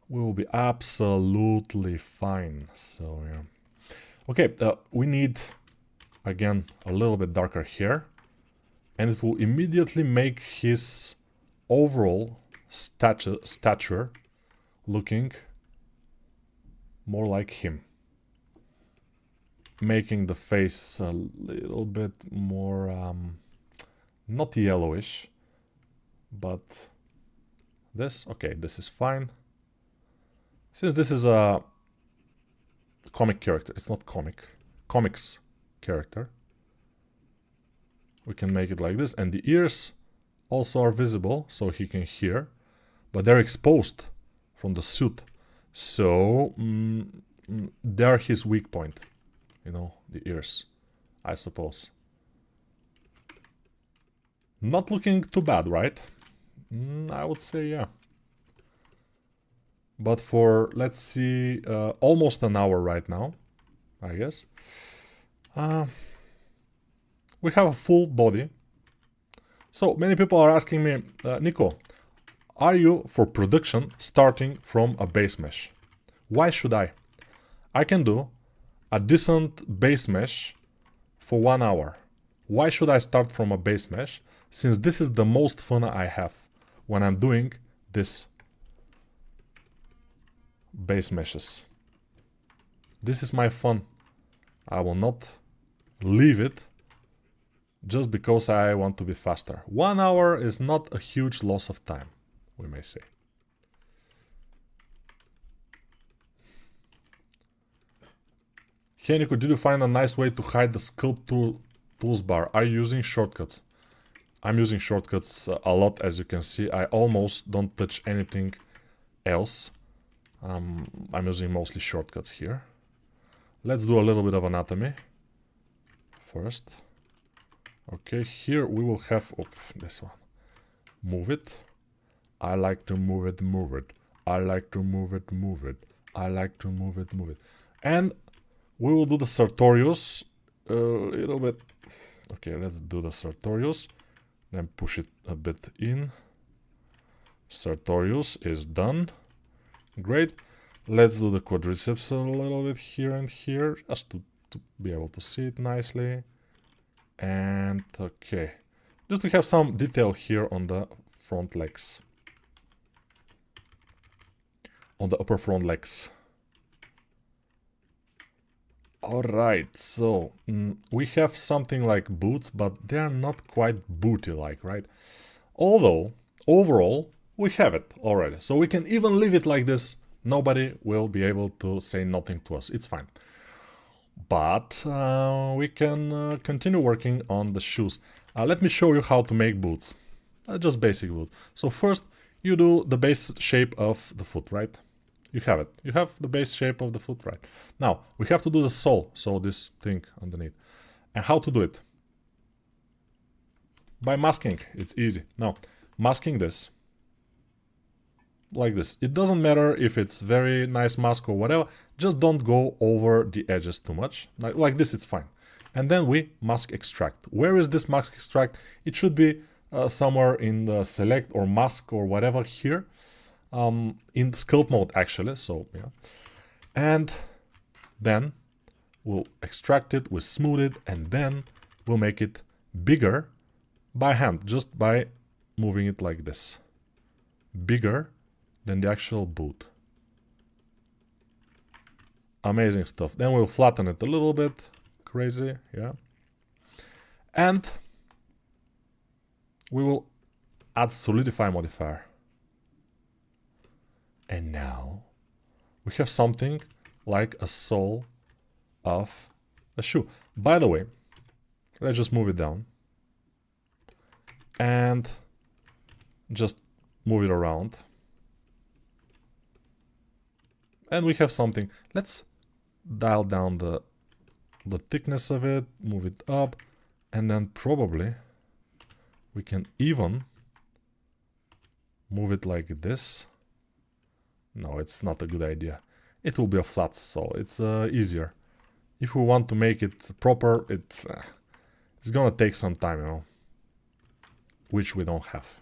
We will be absolutely fine. So, yeah. Okay, we need, again, a little bit darker hair. And it will immediately make his overall stature looking more like him. Making the face a little bit more, not yellowish, But this, okay, this is fine. Since this is a comic character, it's not comics character, we can make it like this, and the ears also are visible, so he can hear, but they're exposed from the suit, so they're his weak point, you know, the ears, I suppose. Not looking too bad, right? I would say yeah. But for, let's see, almost an hour right now, I guess. We have a full body. So many people are asking me, Nico, are you for production starting from a base mesh? Why should I? I can do a decent base mesh for 1 hour. Why should I start from a base mesh? Since this is the most fun I have when I'm doing this base meshes. This is my fun. I will not leave it just because I want to be faster. 1 hour is not a huge loss of time, we may say. Hey Nico, did you find a nice way to hide the sculpt tools bar? Are you using shortcuts? I'm using shortcuts a lot, as you can see. I almost don't touch anything else. I'm using mostly shortcuts here. Let's do a little bit of anatomy first. Okay, here we will have, this one. Move it. I like to move it, move it. I like to move it, move it. I like to move it, move it. And we will do the Sartorius a little bit. Okay, let's do the Sartorius. Then push it a bit in. Sartorius is done. Great. Let's do the quadriceps a little bit here and here, just to be able to see it nicely. And okay, just to have some detail here on the front legs, on the upper front legs. Alright, so we have something like boots, but they are not quite booty-like, right? Although, overall, we have it already. So we can even leave it like this. Nobody will be able to say nothing to us. It's fine. But we can continue working on the shoes. Let me show you how to make boots. Just basic boots. So first, you do the base shape of the foot, right? You have it. You have the base shape of the foot, right? Now, we have to do the sole, so this thing underneath. And how to do it? By masking. It's easy. Now, masking this. Like this. It doesn't matter if it's very nice mask or whatever. Just don't go over the edges too much. Like this, it's fine. And then we mask extract. Where is this mask extract? It should be somewhere in the select or mask or whatever here. In sculpt mode actually, so yeah. And then we'll extract it, we'll smooth it, and then we'll make it bigger by hand, just by moving it like this. Bigger than the actual boot. Amazing stuff. Then we'll flatten it a little bit. Crazy, yeah. And we will add solidify modifier. And now we have something like a sole of a shoe. By the way, let's just move it down and just move it around. And we have something. Let's dial down the thickness of it, move it up, and then probably we can even move it like this. No, it's not a good idea. It will be a flat, so it's easier. If we want to make it proper, it's gonna take some time, you know, which we don't have.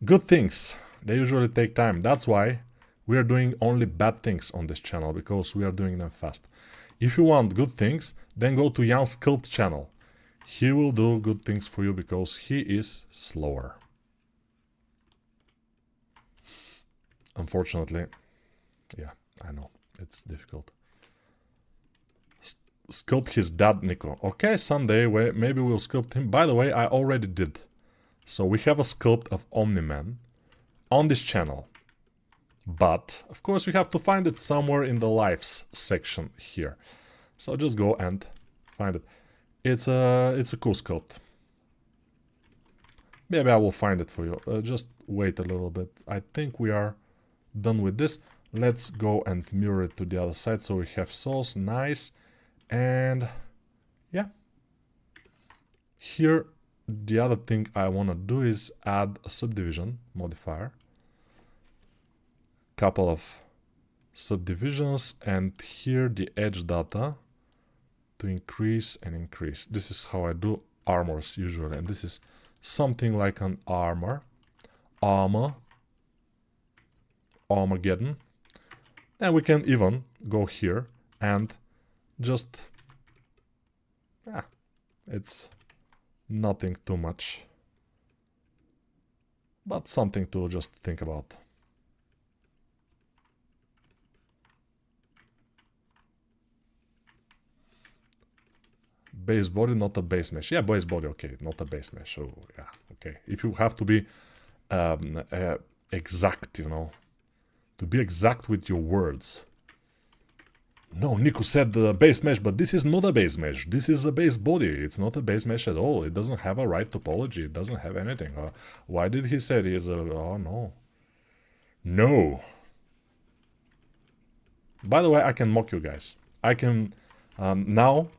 Good things, they usually take time. That's why we are doing only bad things on this channel, because we are doing them fast. If you want good things, then go to Jan's Sculpt channel. He will do good things for you because he is slower. Unfortunately, yeah, I know, it's difficult. Sculpt his dad, Nico. Okay, someday maybe we'll sculpt him. By the way, I already did. So we have a sculpt of Omni-Man on this channel. But, of course, we have to find it somewhere in the lives section here. So just go and find it. It's a cool sculpt. Maybe I will find it for you. Just wait a little bit. I think we are done with this. Let's go and mirror it to the other side. So we have souls. Nice. And yeah. Here, the other thing I want to do is add a subdivision modifier. Couple of subdivisions, and here the edge data to increase and increase. This is how I do armors usually, and this is something like an Armageddon. And we can even go here and just, it's nothing too much, but something to just think about. Base body, not a base mesh. Yeah, base body, okay, not a base mesh. Oh, yeah, okay. If you have to be exact, you know, to be exact with your words. No, Nico said the base mesh, but this is not a base mesh. This is a base body. It's not a base mesh at all. It doesn't have a right topology. It doesn't have anything. Why did he say it is a... Oh, no. No. By the way, I can mock you guys. I can... now...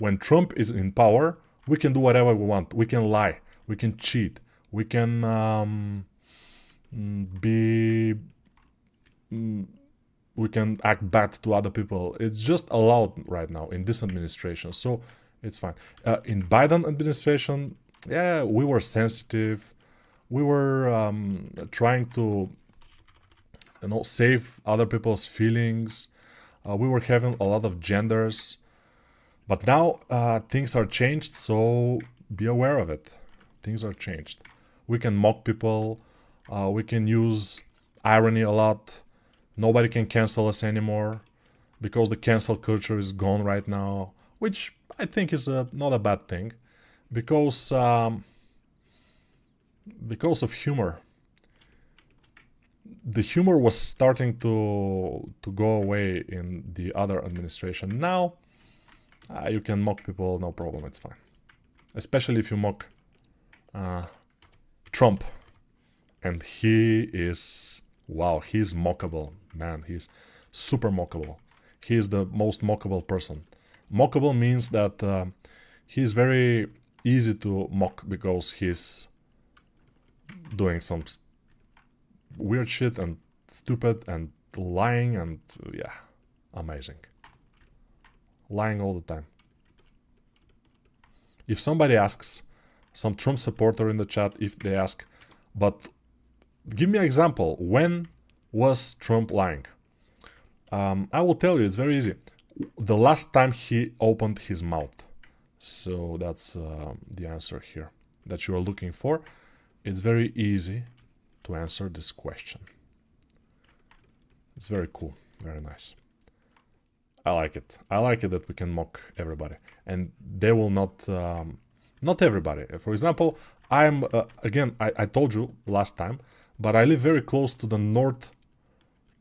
When Trump is in power, we can do whatever we want. We can lie. We can cheat. We can we can act bad to other people. It's just allowed right now in this administration, so it's fine. In Biden administration, yeah, we were sensitive. We were trying to, you know, save other people's feelings. We were having a lot of genders. But now things are changed, so be aware of it. Things are changed. We can mock people. We can use irony a lot. Nobody can cancel us anymore because the cancel culture is gone right now, which I think is not a bad thing, because of humor. The humor was starting to go away in the other administration. Now you can mock people, no problem, it's fine. Especially if you mock Trump. And he is, wow, he's mockable, man. He's super mockable. He is the most mockable person. Mockable means that he's very easy to mock because he's doing some weird shit and stupid and lying and, yeah, amazing. Lying all the time. If somebody asks, some Trump supporter in the chat, if they ask, but give me an example, when was Trump lying? I will tell you, it's very easy. The last time he opened his mouth. So that's the answer here that you are looking for. It's very easy to answer this question. It's very cool, very nice. I like it. I like it that we can mock everybody, and they will not. Not everybody. For example, I'm again. I told you last time, but I live very close to the North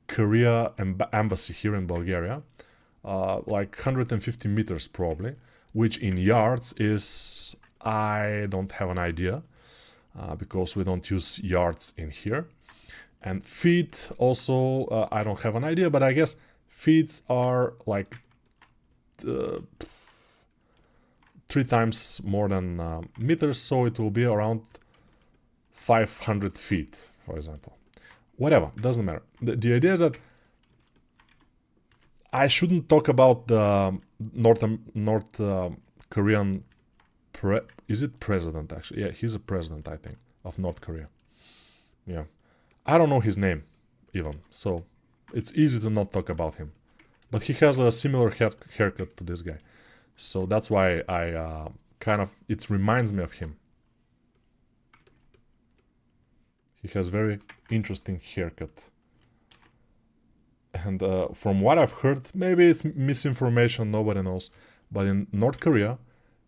Korea embassy here in Bulgaria, like 150 meters probably, which in yards is, I don't have an idea, because we don't use yards in here, and feet also I don't have an idea, but I guess feet are like 3 times more than meters, so it will be around 500 feet, for example. Whatever, doesn't matter. The idea is that I shouldn't talk about the North Korean is it president actually? Yeah, he's a president, I think, of North Korea. Yeah, I don't know his name even, so it's easy to not talk about him. But he has a similar haircut to this guy. So that's why I it reminds me of him. He has very interesting haircut. And from what I've heard, maybe it's misinformation, nobody knows. But in North Korea,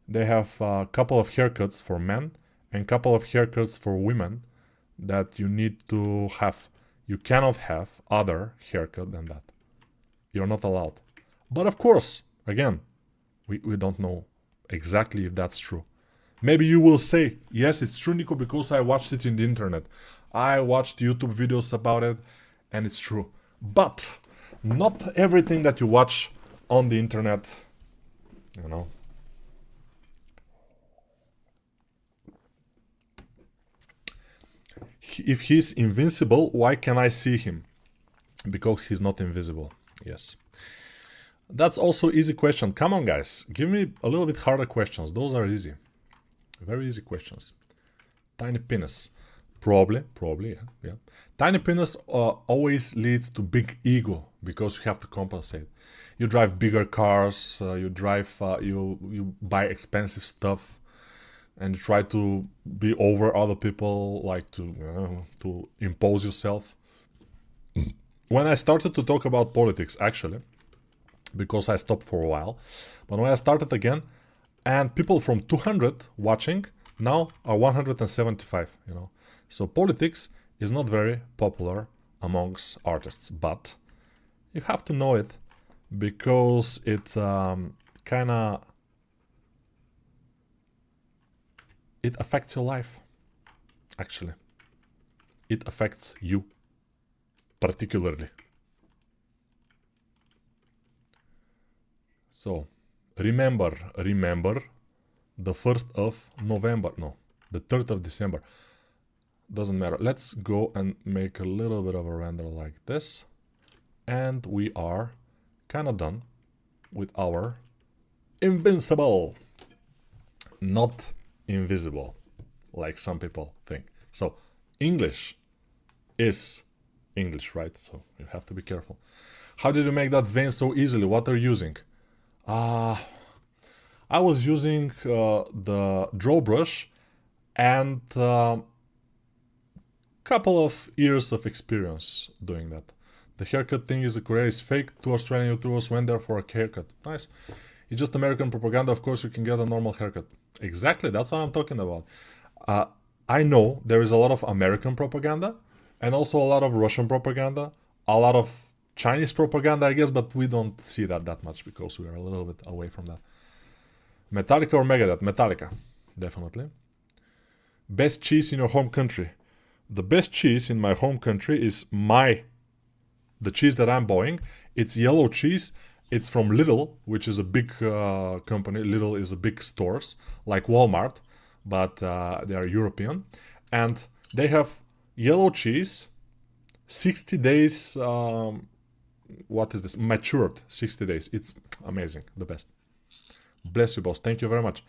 they have a couple of haircuts for men and couple of haircuts for women that you need to have. You cannot have other haircut than that. You're not allowed. But of course, again, we don't know exactly if that's true. Maybe you will say, yes, it's true, Nico, because I watched it in the internet. I watched YouTube videos about it, and it's true. But not everything that you watch on the internet, you know. If he's invincible, why can I see him? Because he's not invisible. Yes. That's also easy question. Come on, guys. Give me a little bit harder questions. Those are easy. Very easy questions. Tiny penis. Probably, yeah. Tiny penis always leads to big ego because you have to compensate. You drive bigger cars, you buy expensive stuff, and you try to be over other people, like to impose yourself. When I started to talk about politics, actually, because I stopped for a while, but when I started again, and people from 200 watching now are 175, you know. So politics is not very popular amongst artists, but you have to know it because it it affects your life. Actually, it affects you particularly. So remember the 1st of November, no, the 3rd of December. Doesn't matter. Let's go and make a little bit of a render like this. And we are kind of done with our Invincible. Not invisible, like some people think. So English is English, right? So you have to be careful. How did you make that vein so easily? What are you using? I was using the draw brush and couple of years of experience doing that. The haircut thing is Korea is fake. 2 Australian YouTubers went there for a haircut. Nice. It's just American propaganda. Of course, you can get a normal haircut. Exactly, that's what I'm talking about. I know there is a lot of American propaganda and also a lot of Russian propaganda, a lot of Chinese propaganda, I guess, but we don't see that much because we are a little bit away from that. Metallica or Megadeth? Metallica, definitely. Best cheese in your home country? The best cheese in my home country is the cheese that I'm buying. It's yellow cheese. It's from Lidl, which is a big company. Lidl is a big stores like Walmart, but they are European. And they have yellow cheese, 60 days, what is this? Matured, 60 days. It's amazing, the best. Bless you, boss. Thank you very much.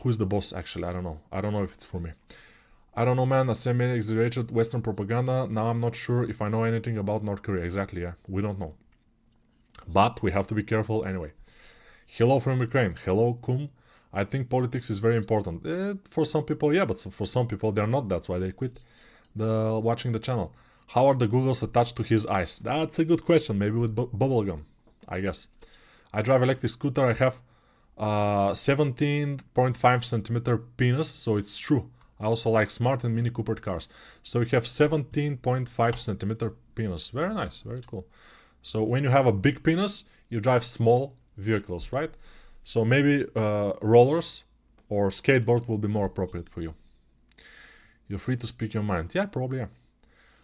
Who's the boss, actually? I don't know. I don't know if it's for me. I don't know, man. I say many exaggerated Western propaganda. Now I'm not sure if I know anything about North Korea. Exactly, yeah. We don't know. But we have to be careful anyway. Hello from Ukraine. Hello, Kum. I think politics is very important. For some people, yeah, but for some people, they're not. That's why they quit watching the channel. How are the goggles attached to his eyes? That's a good question. Maybe with bubble gum, I guess. I drive electric scooter. I have 17.5 centimeter penis, so it's true. I also like smart and Mini Cooper cars. So we have 17.5 centimeter penis. Very nice, very cool. So when you have a big penis, you drive small vehicles, right? So maybe rollers or skateboard will be more appropriate for you. You're free to speak your mind. Yeah, probably, yeah.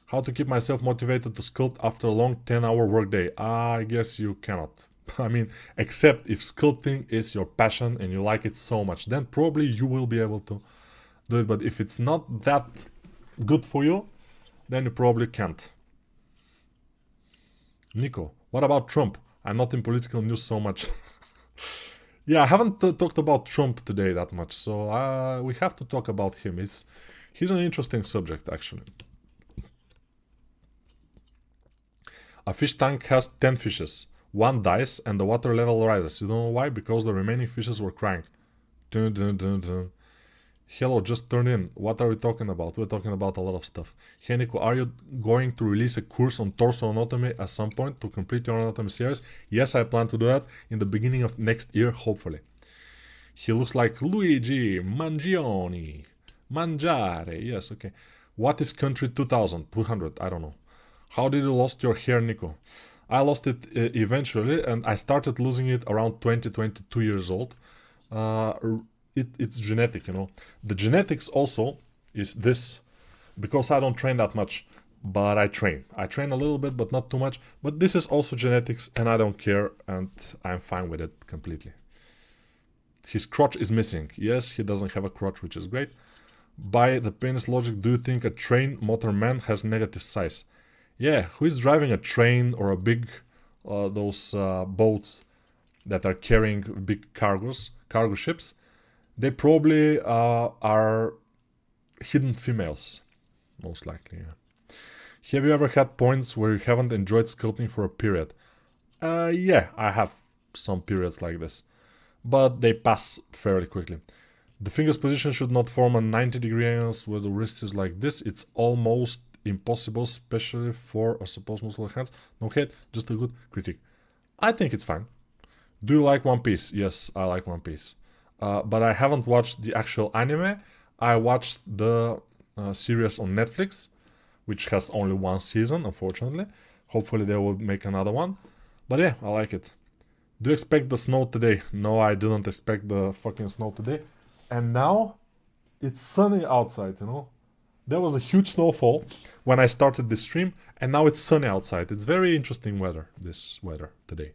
How to keep myself motivated to sculpt after a long 10-hour workday? I guess you cannot. I mean, except if sculpting is your passion and you like it so much, then probably you will be able to do it. But if it's not that good for you, then you probably can't. Nico, what about Trump? I'm not in political news so much. Yeah, I haven't talked about Trump today that much, so we have to talk about him. He's an interesting subject, actually. A fish tank has 10 fishes. One dies and the water level rises. You don't know why? Because the remaining fishes were crying. Dun, dun, dun, dun. Hello, just turn in. What are we talking about? We're talking about a lot of stuff. Hey Nico, are you going to release a course on torso anatomy at some point to complete your anatomy series? Yes, I plan to do that in the beginning of next year, hopefully. He looks like Luigi Mangione. Mangiare, yes, okay. What is country 2000? 200, I don't know. How did you lost your hair, Nico? I lost it eventually, and I started losing it around 20, 22 years old. It's genetic, you know. The genetics also is this, because I don't train that much, but I train. I train a little bit, but not too much. But this is also genetics, and I don't care, and I'm fine with it completely. His crotch is missing. Yes, he doesn't have a crotch, which is great. By the penis logic, do you think a train motor man has negative size? Yeah, who is driving a train or a big, those boats that are carrying big cargo ships? They probably are hidden females, most likely. Yeah. Have you ever had points where you haven't enjoyed sculpting for a period? Yeah, I have some periods like this, but they pass fairly quickly. The finger's position should not form a 90-degree angle where the wrist is like this. It's almost impossible, especially for a supposed muscular hands. No hate, just a good critique. I think it's fine. Do you like One Piece? Yes, I like One Piece. But I haven't watched the actual anime. I watched the series on Netflix, which has only one season, unfortunately. Hopefully they will make another one. But yeah, I like it. Do you expect the snow today? No, I didn't expect the fucking snow today. And now it's sunny outside, you know. There was a huge snowfall when I started this stream, and now it's sunny outside. It's very interesting weather, this weather today.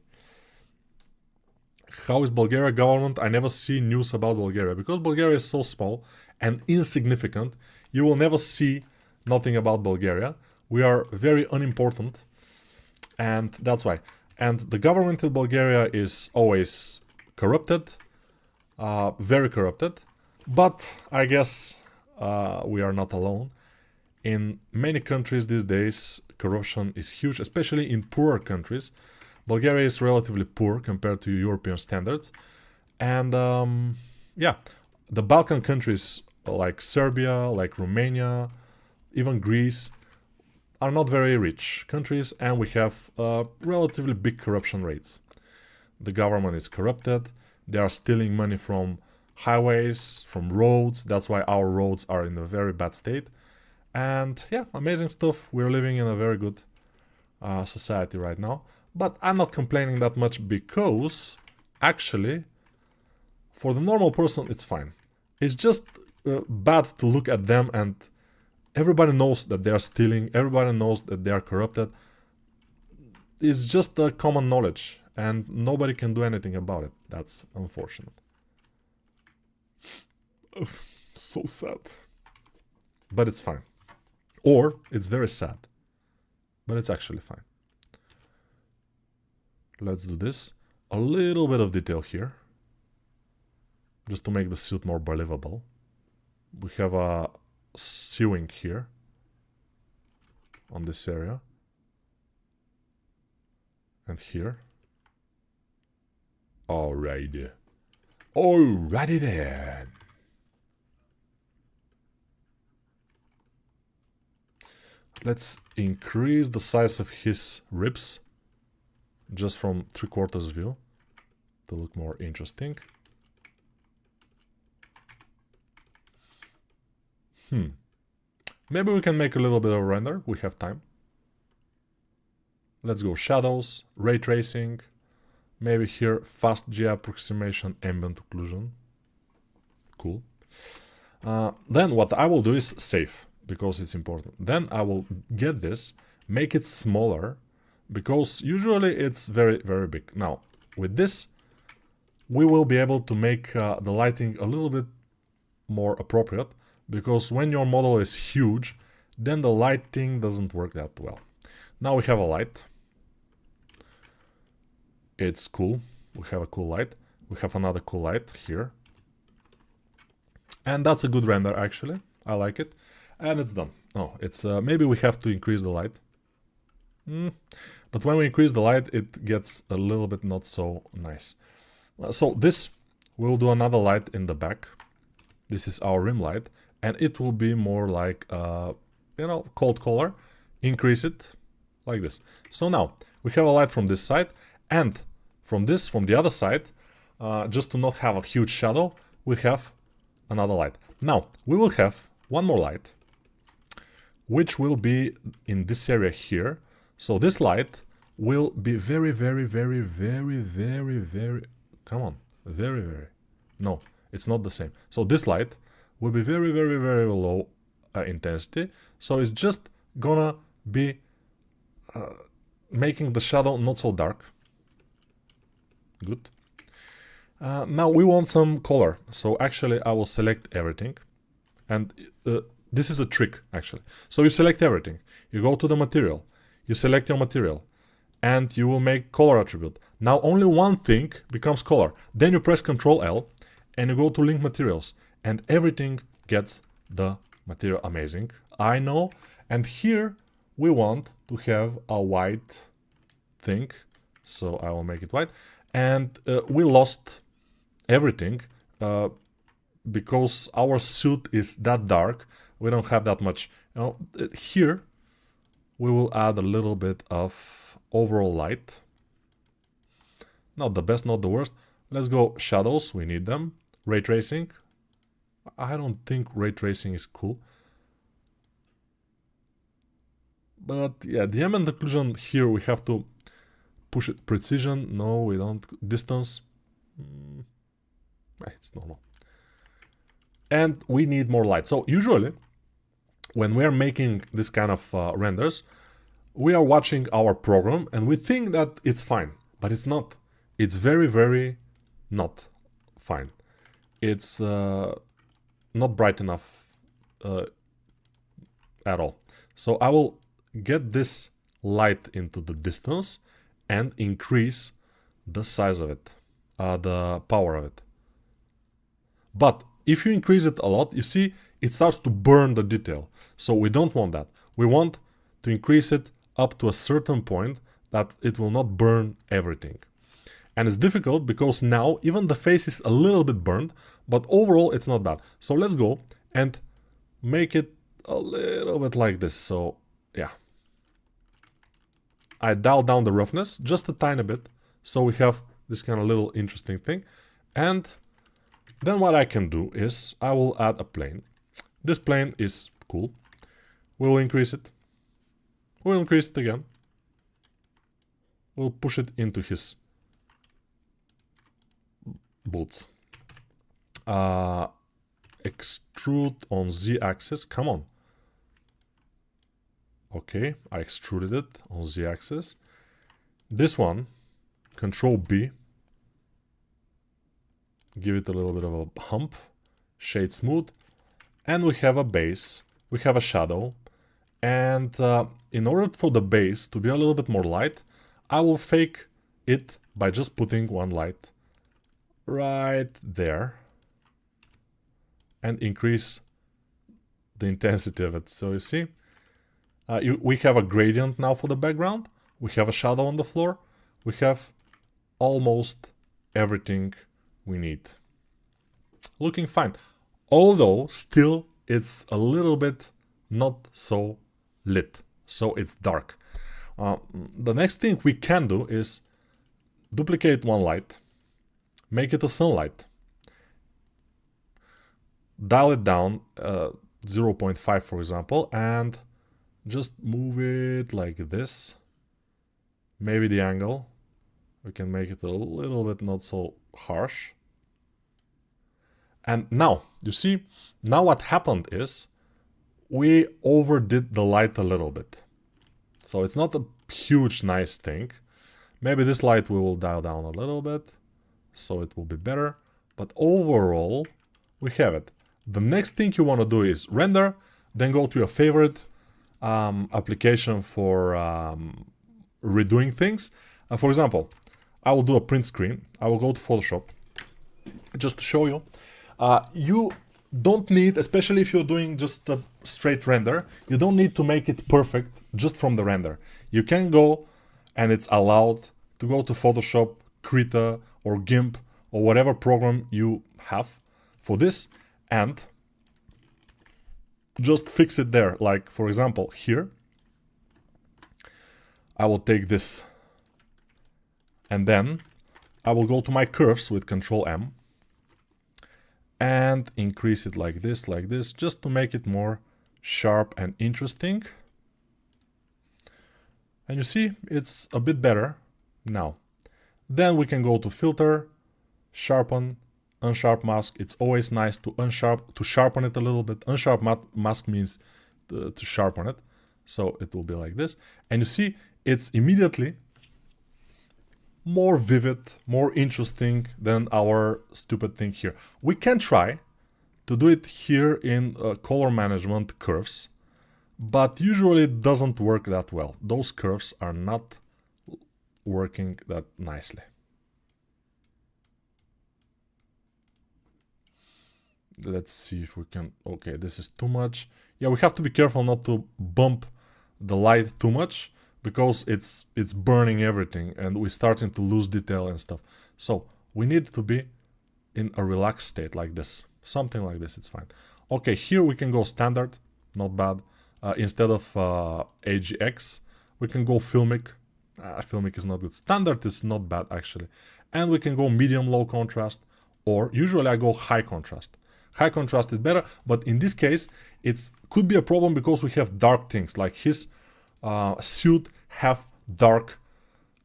How is Bulgaria government? I never see news about Bulgaria, because Bulgaria is so small and insignificant. You will never see nothing about Bulgaria. We are very unimportant, and that's why. And the government in Bulgaria is always corrupted, very corrupted. But I guess we are not alone. In many countries these days, corruption is huge, especially in poorer countries. Bulgaria is relatively poor compared to European standards. And yeah, the Balkan countries like Serbia, like Romania, even Greece, are not very rich countries, and we have relatively big corruption rates. The government is corrupted. They are stealing money from highways, from roads. That's why our roads are in a very bad state. And yeah, amazing stuff. We're living in a very good society right now. But I'm not complaining that much, because actually, for the normal person, it's fine. It's just bad to look at them, and everybody knows that they are stealing. Everybody knows that they are corrupted. It's just a common knowledge, and nobody can do anything about it. That's unfortunate. So sad. But it's fine. Or it's very sad. But it's actually fine. Let's do this. A little bit of detail here, just to make the suit more believable. We have a sewing here on this area. And here. Alrighty. Alrighty then. Let's increase the size of his ribs, just from 3/4 view, to look more interesting. Maybe we can make a little bit of render. We have time. Let's go shadows, ray tracing, maybe here fast G approximation, ambient occlusion. Cool. Then what I will do is save, because it's important. Then I will get this, make it smaller, because usually it's very, very big. Now, with this, we will be able to make the lighting a little bit more appropriate, because when your model is huge, then the lighting doesn't work that well. Now we have a light. It's cool. We have a cool light. We have another cool light here. And that's a good render, actually. I like it. And it's done. Oh, it's maybe we have to increase the light. But when we increase the light, it gets a little bit not so nice. So this, we'll do another light in the back. This is our rim light. And it will be more like, you know, cold color. Increase it like this. So now, we have a light from this side. And from the other side, just to not have a huge shadow, we have another light. Now, we will have one more light, which will be in this area here. So this light will be very, very, very, very, very, very, come on, very, very, no, it's not the same. So this light will be very, very, very low intensity. So it's just gonna be making the shadow not so dark. Good. Now we want some color. So actually I will select everything. And this is a trick actually. So you select everything. You go to the material. You select your material. And you will make color attribute. Now only one thing becomes color. Then you press Ctrl L and you go to link materials. And everything gets the material. Amazing. I know. And here we want to have a white thing. So I will make it white. And we lost everything because our suit is that dark. We don't have that much. You know, here we will add a little bit of overall light. Not the best, not the worst. Let's go shadows. We need them. Ray tracing. I don't think ray tracing is cool. But yeah, the ambient occlusion here we have to push it. Precision, no, we don't. Distance, it's normal. And we need more light. So usually, when we are making this kind of renders, we are watching our program and we think that it's fine, but it's not. It's very, very not fine. It's not bright enough at all. So I will get this light into the distance and increase the size of it, the power of it. But if you increase it a lot, you see it starts to burn the detail. So we don't want that. We want to increase it up to a certain point that it will not burn everything. And it's difficult because now even the face is a little bit burned, but overall it's not bad. So let's go and make it a little bit like this. So yeah, I dial down the roughness just a tiny bit, so we have this kind of little interesting thing. And then what I can do is I will add a plane. This plane is cool. We'll increase it. We'll increase it again. We'll push it into his boots. Extrude on Z-axis. Come on. Okay, I extruded it on Z-axis. This one, Control B. Give it a little bit of a hump. Shade smooth. And we have a base. We have a shadow. And in order for the base to be a little bit more light, I will fake it by just putting one light right there. And increase the intensity of it. So you see, we have a gradient now for the background. We have a shadow on the floor. We have almost everything we need. Looking fine. Although still it's a little bit not so lit. So it's dark. The next thing we can do is duplicate one light. Make it a sunlight. Dial it down 0.5 for example, and just move it like this. Maybe the angle, we can make it a little bit not so harsh. And now, you see, now what happened is we overdid the light a little bit. So it's not a huge nice thing. Maybe this light we will dial down a little bit, so it will be better. But overall, we have it. The next thing you want to do is render, then go to your favorite application for redoing things. For example, I will do a print screen. I will go to Photoshop just to show you. You don't need, especially if you're doing just a straight render, you don't need to make it perfect just from the render. You can go, and it's allowed to go to Photoshop, Krita, or GIMP, or whatever program you have for this, and just fix it there. Like, for example, here, I will take this, and then I will go to my curves with Control M, and increase it like this, just to make it more sharp and interesting. And you see, it's a bit better now. Then we can go to filter, sharpen, unsharp mask. It's always nice to sharpen it a little bit. Unsharp mask means to sharpen it. So it will be like this. And you see, it's immediately more vivid, more interesting than our stupid thing here. We can try to do it here in color management curves, but usually it doesn't work that well. Those curves are not working that nicely. Let's see if we can... Okay, this is too much. Yeah, we have to be careful not to bump the light too much, because it's burning everything and we're starting to lose detail and stuff. So we need to be in a relaxed state like this. Something like this, it's fine. Okay, here we can go standard, not bad. Instead of AGX, we can go filmic. Filmic is not good. Standard is not bad, actually. And we can go medium low contrast, or usually I go high contrast. High contrast is better, but in this case, it could be a problem because we have dark things, like his suit have dark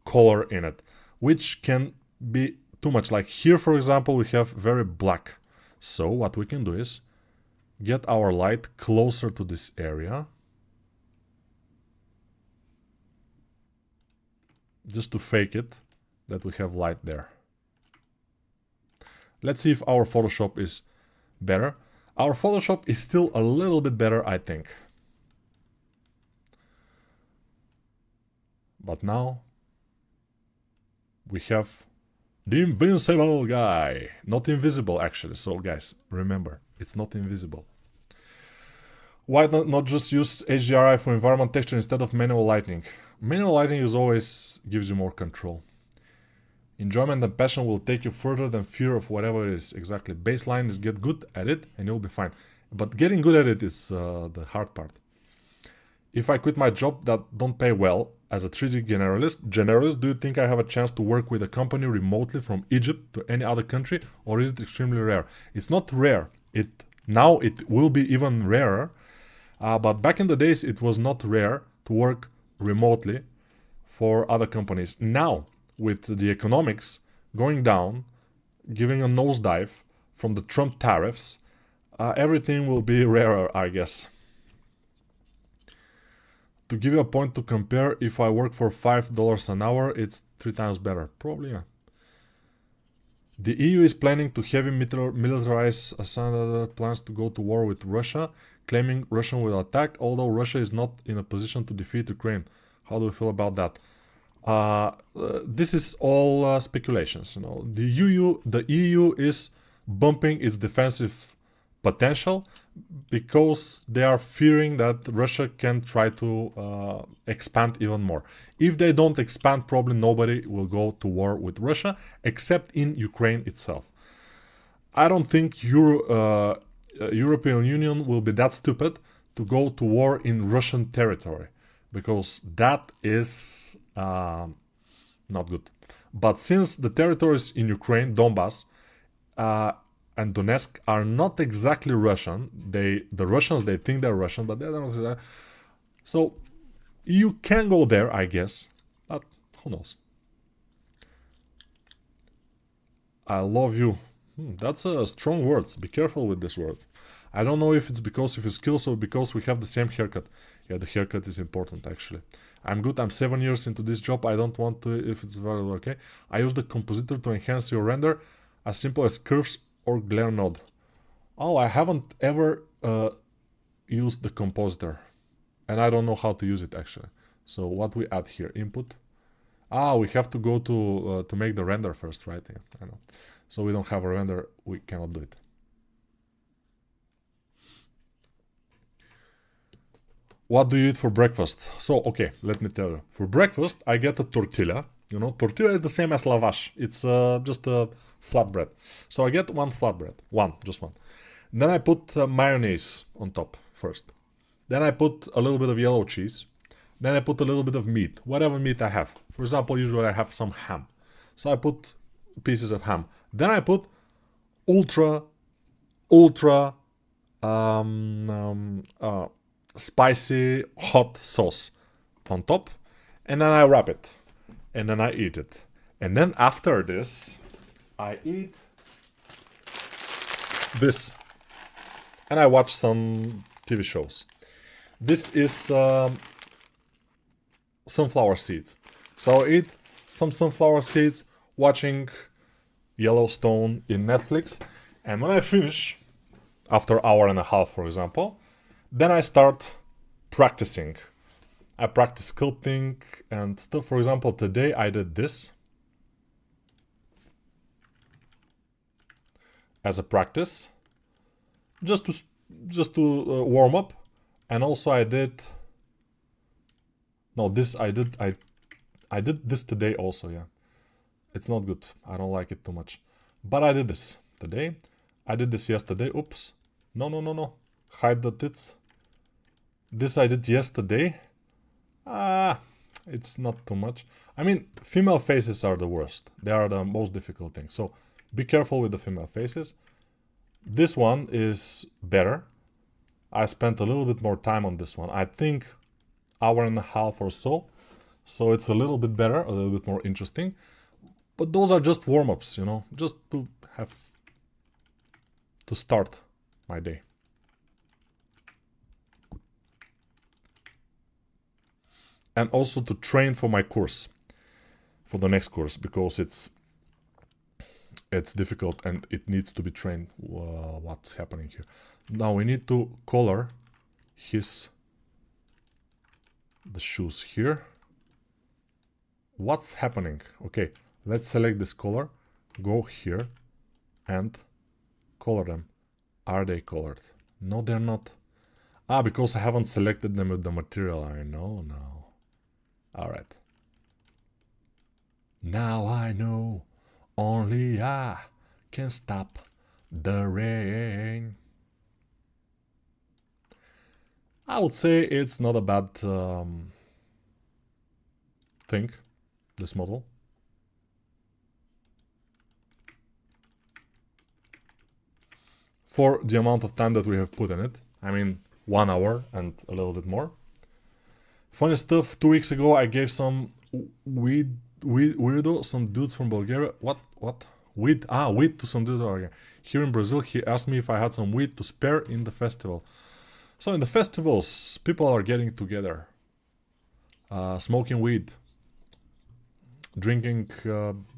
color in it, which can be too much. Like here, for example, we have very black. So what we can do is get our light closer to this area, just to fake it that we have light there. Let's see if our Photoshop is better. Our Photoshop is still a little bit better, I think. But now we have the Invincible guy. Not invisible, actually. So guys, remember, it's not invisible. Why not just use HDRI for environment texture instead of manual lighting? Manual lighting is always gives you more control. Enjoyment and passion will take you further than fear of whatever it is. Exactly. Baseline is get good at it and you'll be fine. But getting good at it is the hard part. If I quit my job that don't pay well as a 3D generalist, do you think I have a chance to work with a company remotely from Egypt to any other country, or is it extremely rare? It's not rare. Now it will be even rarer, but back in the days it was not rare to work remotely for other companies. Now, with the economics going down, giving a nosedive from the Trump tariffs, everything will be rarer, I guess. To give you a point to compare, if I work for $5 an hour, it's 3 times better. Probably, yeah. The EU is planning to heavily militarize Assad plans to go to war with Russia, claiming Russia will attack, although Russia is not in a position to defeat Ukraine. How do you feel about that? This is all speculations. You know, the EU is bumping its defensive potential because they are fearing that Russia can try to expand even more. If they don't expand, probably nobody will go to war with Russia except in Ukraine itself. I don't think European Union will be that stupid to go to war in Russian territory, because that is not good. But since the territories in Ukraine, Donbass, and Donetsk are not exactly Russian. The Russians, they think they're Russian, but they don't. So you can go there, I guess, but who knows? I love you. That's a strong words. Be careful with these words. I don't know if it's because of your skills or because we have the same haircut. Yeah, the haircut is important, actually. I'm good. I'm 7 years into this job. I don't want to, if it's valuable, okay? I use the compositor to enhance your render, as simple as curves or glare node. Oh, I haven't ever used the compositor, and I don't know how to use it, actually. So what we add here, input. We have to go to make the render first, right? Yeah, I know. So we don't have a render, we cannot do it. What do you eat for breakfast? So, okay, let me tell you. For breakfast, I get a tortilla. You know, tortilla is the same as lavash. It's just a flatbread. So I get one flatbread. Just one. Then I put mayonnaise on top first. Then I put a little bit of yellow cheese. Then I put a little bit of meat, whatever meat I have. For example, usually I have some ham. So I put pieces of ham. Then I put ultra ultra spicy hot sauce on top, and then I wrap it, and then I eat it, and then after this I eat this, and I watch some TV shows. This is sunflower seeds, so I eat some sunflower seeds watching Yellowstone in Netflix, and when I finish after hour and a half, for example, then I start practicing. I practice sculpting and stuff. For example, today I did this as a practice, just to warm up, and also I did. No, this I did this today also. Yeah, it's not good. I don't like it too much, but I did this today. I did this yesterday. Oops. No. Hide the tits. This I did yesterday. It's not too much. I mean, female faces are the worst. They are the most difficult thing. So be careful with the female faces. This one is better. I spent a little bit more time on this one. I think hour and a half or so. So it's a little bit better, a little bit more interesting. But those are just warm-ups, you know, just to have to start my day. And also to train for my course, for the next course, because it's difficult and it needs to be trained. What's happening here? Now we need to color the shoes here. What's happening? Okay, let's select this color, go here and color them. Are they colored? No, they're not. Because I haven't selected them with the material. I know now. Alright. Now I know only I can stop the rain. I would say it's not a bad thing, this model. For the amount of time that we have put in it. I mean, 1 hour and a little bit more. Funny stuff, 2 weeks ago I gave some weirdo, some dudes from Bulgaria. What? Weed to some dudes. Okay. Here in Brazil, he asked me if I had some weed to spare in the festival. So in the festivals, people are getting together, smoking weed, drinking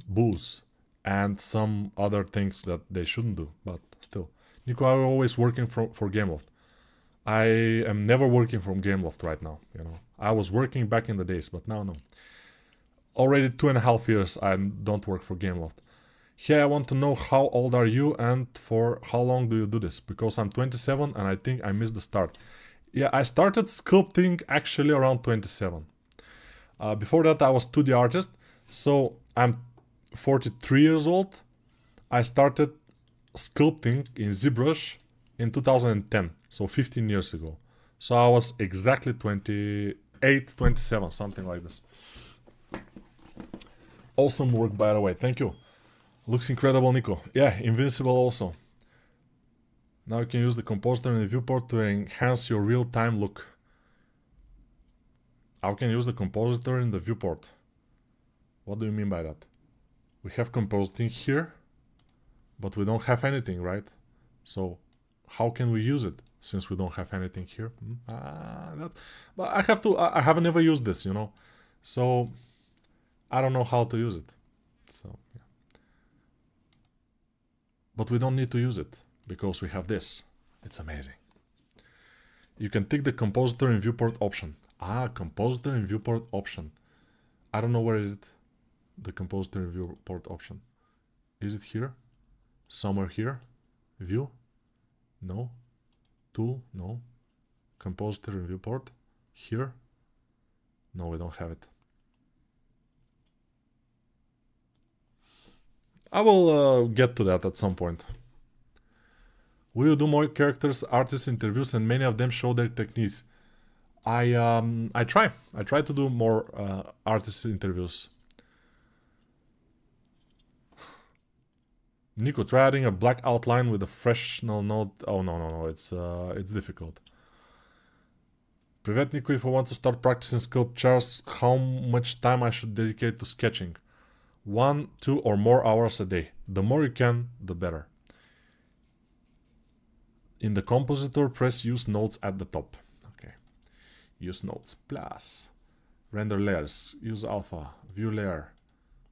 booze, and some other things that they shouldn't do, but still. Nico, I'm always working for Gameloft. I am never working from Gameloft right now, you know. I was working back in the days, but now no. Already 2.5 years I don't work for Gameloft. Here I want to know how old are you and for how long do you do this? Because I'm 27 and I think I missed the start. Yeah, I started sculpting actually around 27. Before that I was 2D artist, so I'm 43 years old. I started sculpting in ZBrush in 2010, so 15 years ago. So I was exactly 28, 27, something like this. Awesome work, by the way, thank you. Looks incredible, Nico. Yeah, Invincible also. Now you can use the compositor in the viewport to enhance your real-time look. How can you use the compositor in the viewport? What do you mean by that? We have compositing here, but we don't have anything, right? So how can we use it since we don't have anything here? But I have never used this, you know, so I don't know how to use it. So yeah. But we don't need to use it because we have this. It's amazing. You can tick the compositor in viewport option. Compositor in viewport option. I don't know where is it. The compositor in viewport option. Is it here? Somewhere here? View? No. Tool? No. Compositor in viewport? Here? No, we don't have it. I will get to that at some point. Will you do more characters, artist interviews, and many of them show their techniques? I try. I try to do more artist interviews. Nico, try adding a black outline with a fresh null node. Oh no, it's difficult. Prevent Nico, if I want to start practicing sculptures, how much time I should dedicate to sketching? 1, 2 or more hours a day. The more you can, the better. In the compositor, press use nodes at the top. Okay. Use nodes. Plus. Render layers. Use alpha. View layer.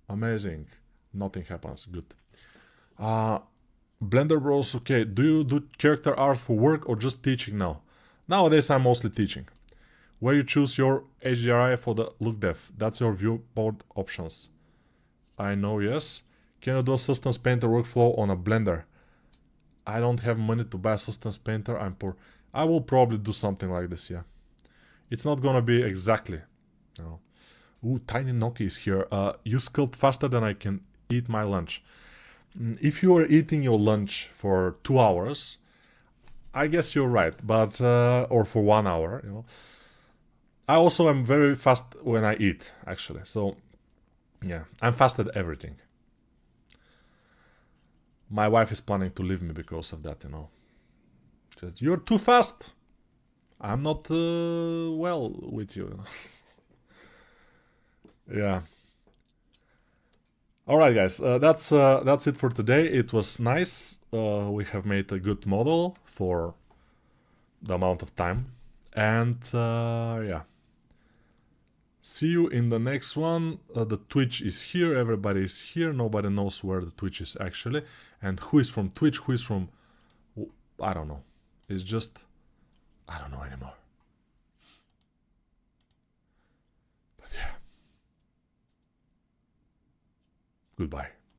Amazing. Nothing happens. Good. Blender Bros. Okay. Do you do character art for work or just teaching now? Nowadays I'm mostly teaching. Where you choose your HDRI for the look depth. That's your viewport options. I know, yes. Can you do a Substance Painter workflow on a Blender? I don't have money to buy a Substance Painter, I'm poor. I will probably do something like this, yeah. It's not gonna be exactly, you know. Ooh, Tiny Noki is here. You sculpt faster than I can eat my lunch. If you are eating your lunch for 2 hours, I guess you're right, but, or for 1 hour, you know. I also am very fast when I eat, actually, so, yeah, I'm fast at everything. My wife is planning to leave me because of that, you know. Just, you're too fast. I'm not well with you, you know. Yeah. Alright guys, that's it for today. It was nice. We have made a good model for the amount of time. And yeah. See you in the next one. The Twitch is here, everybody is here, nobody knows where the Twitch is actually. And who is from Twitch, who is from... I don't know. It's just... I don't know anymore. But yeah. Goodbye.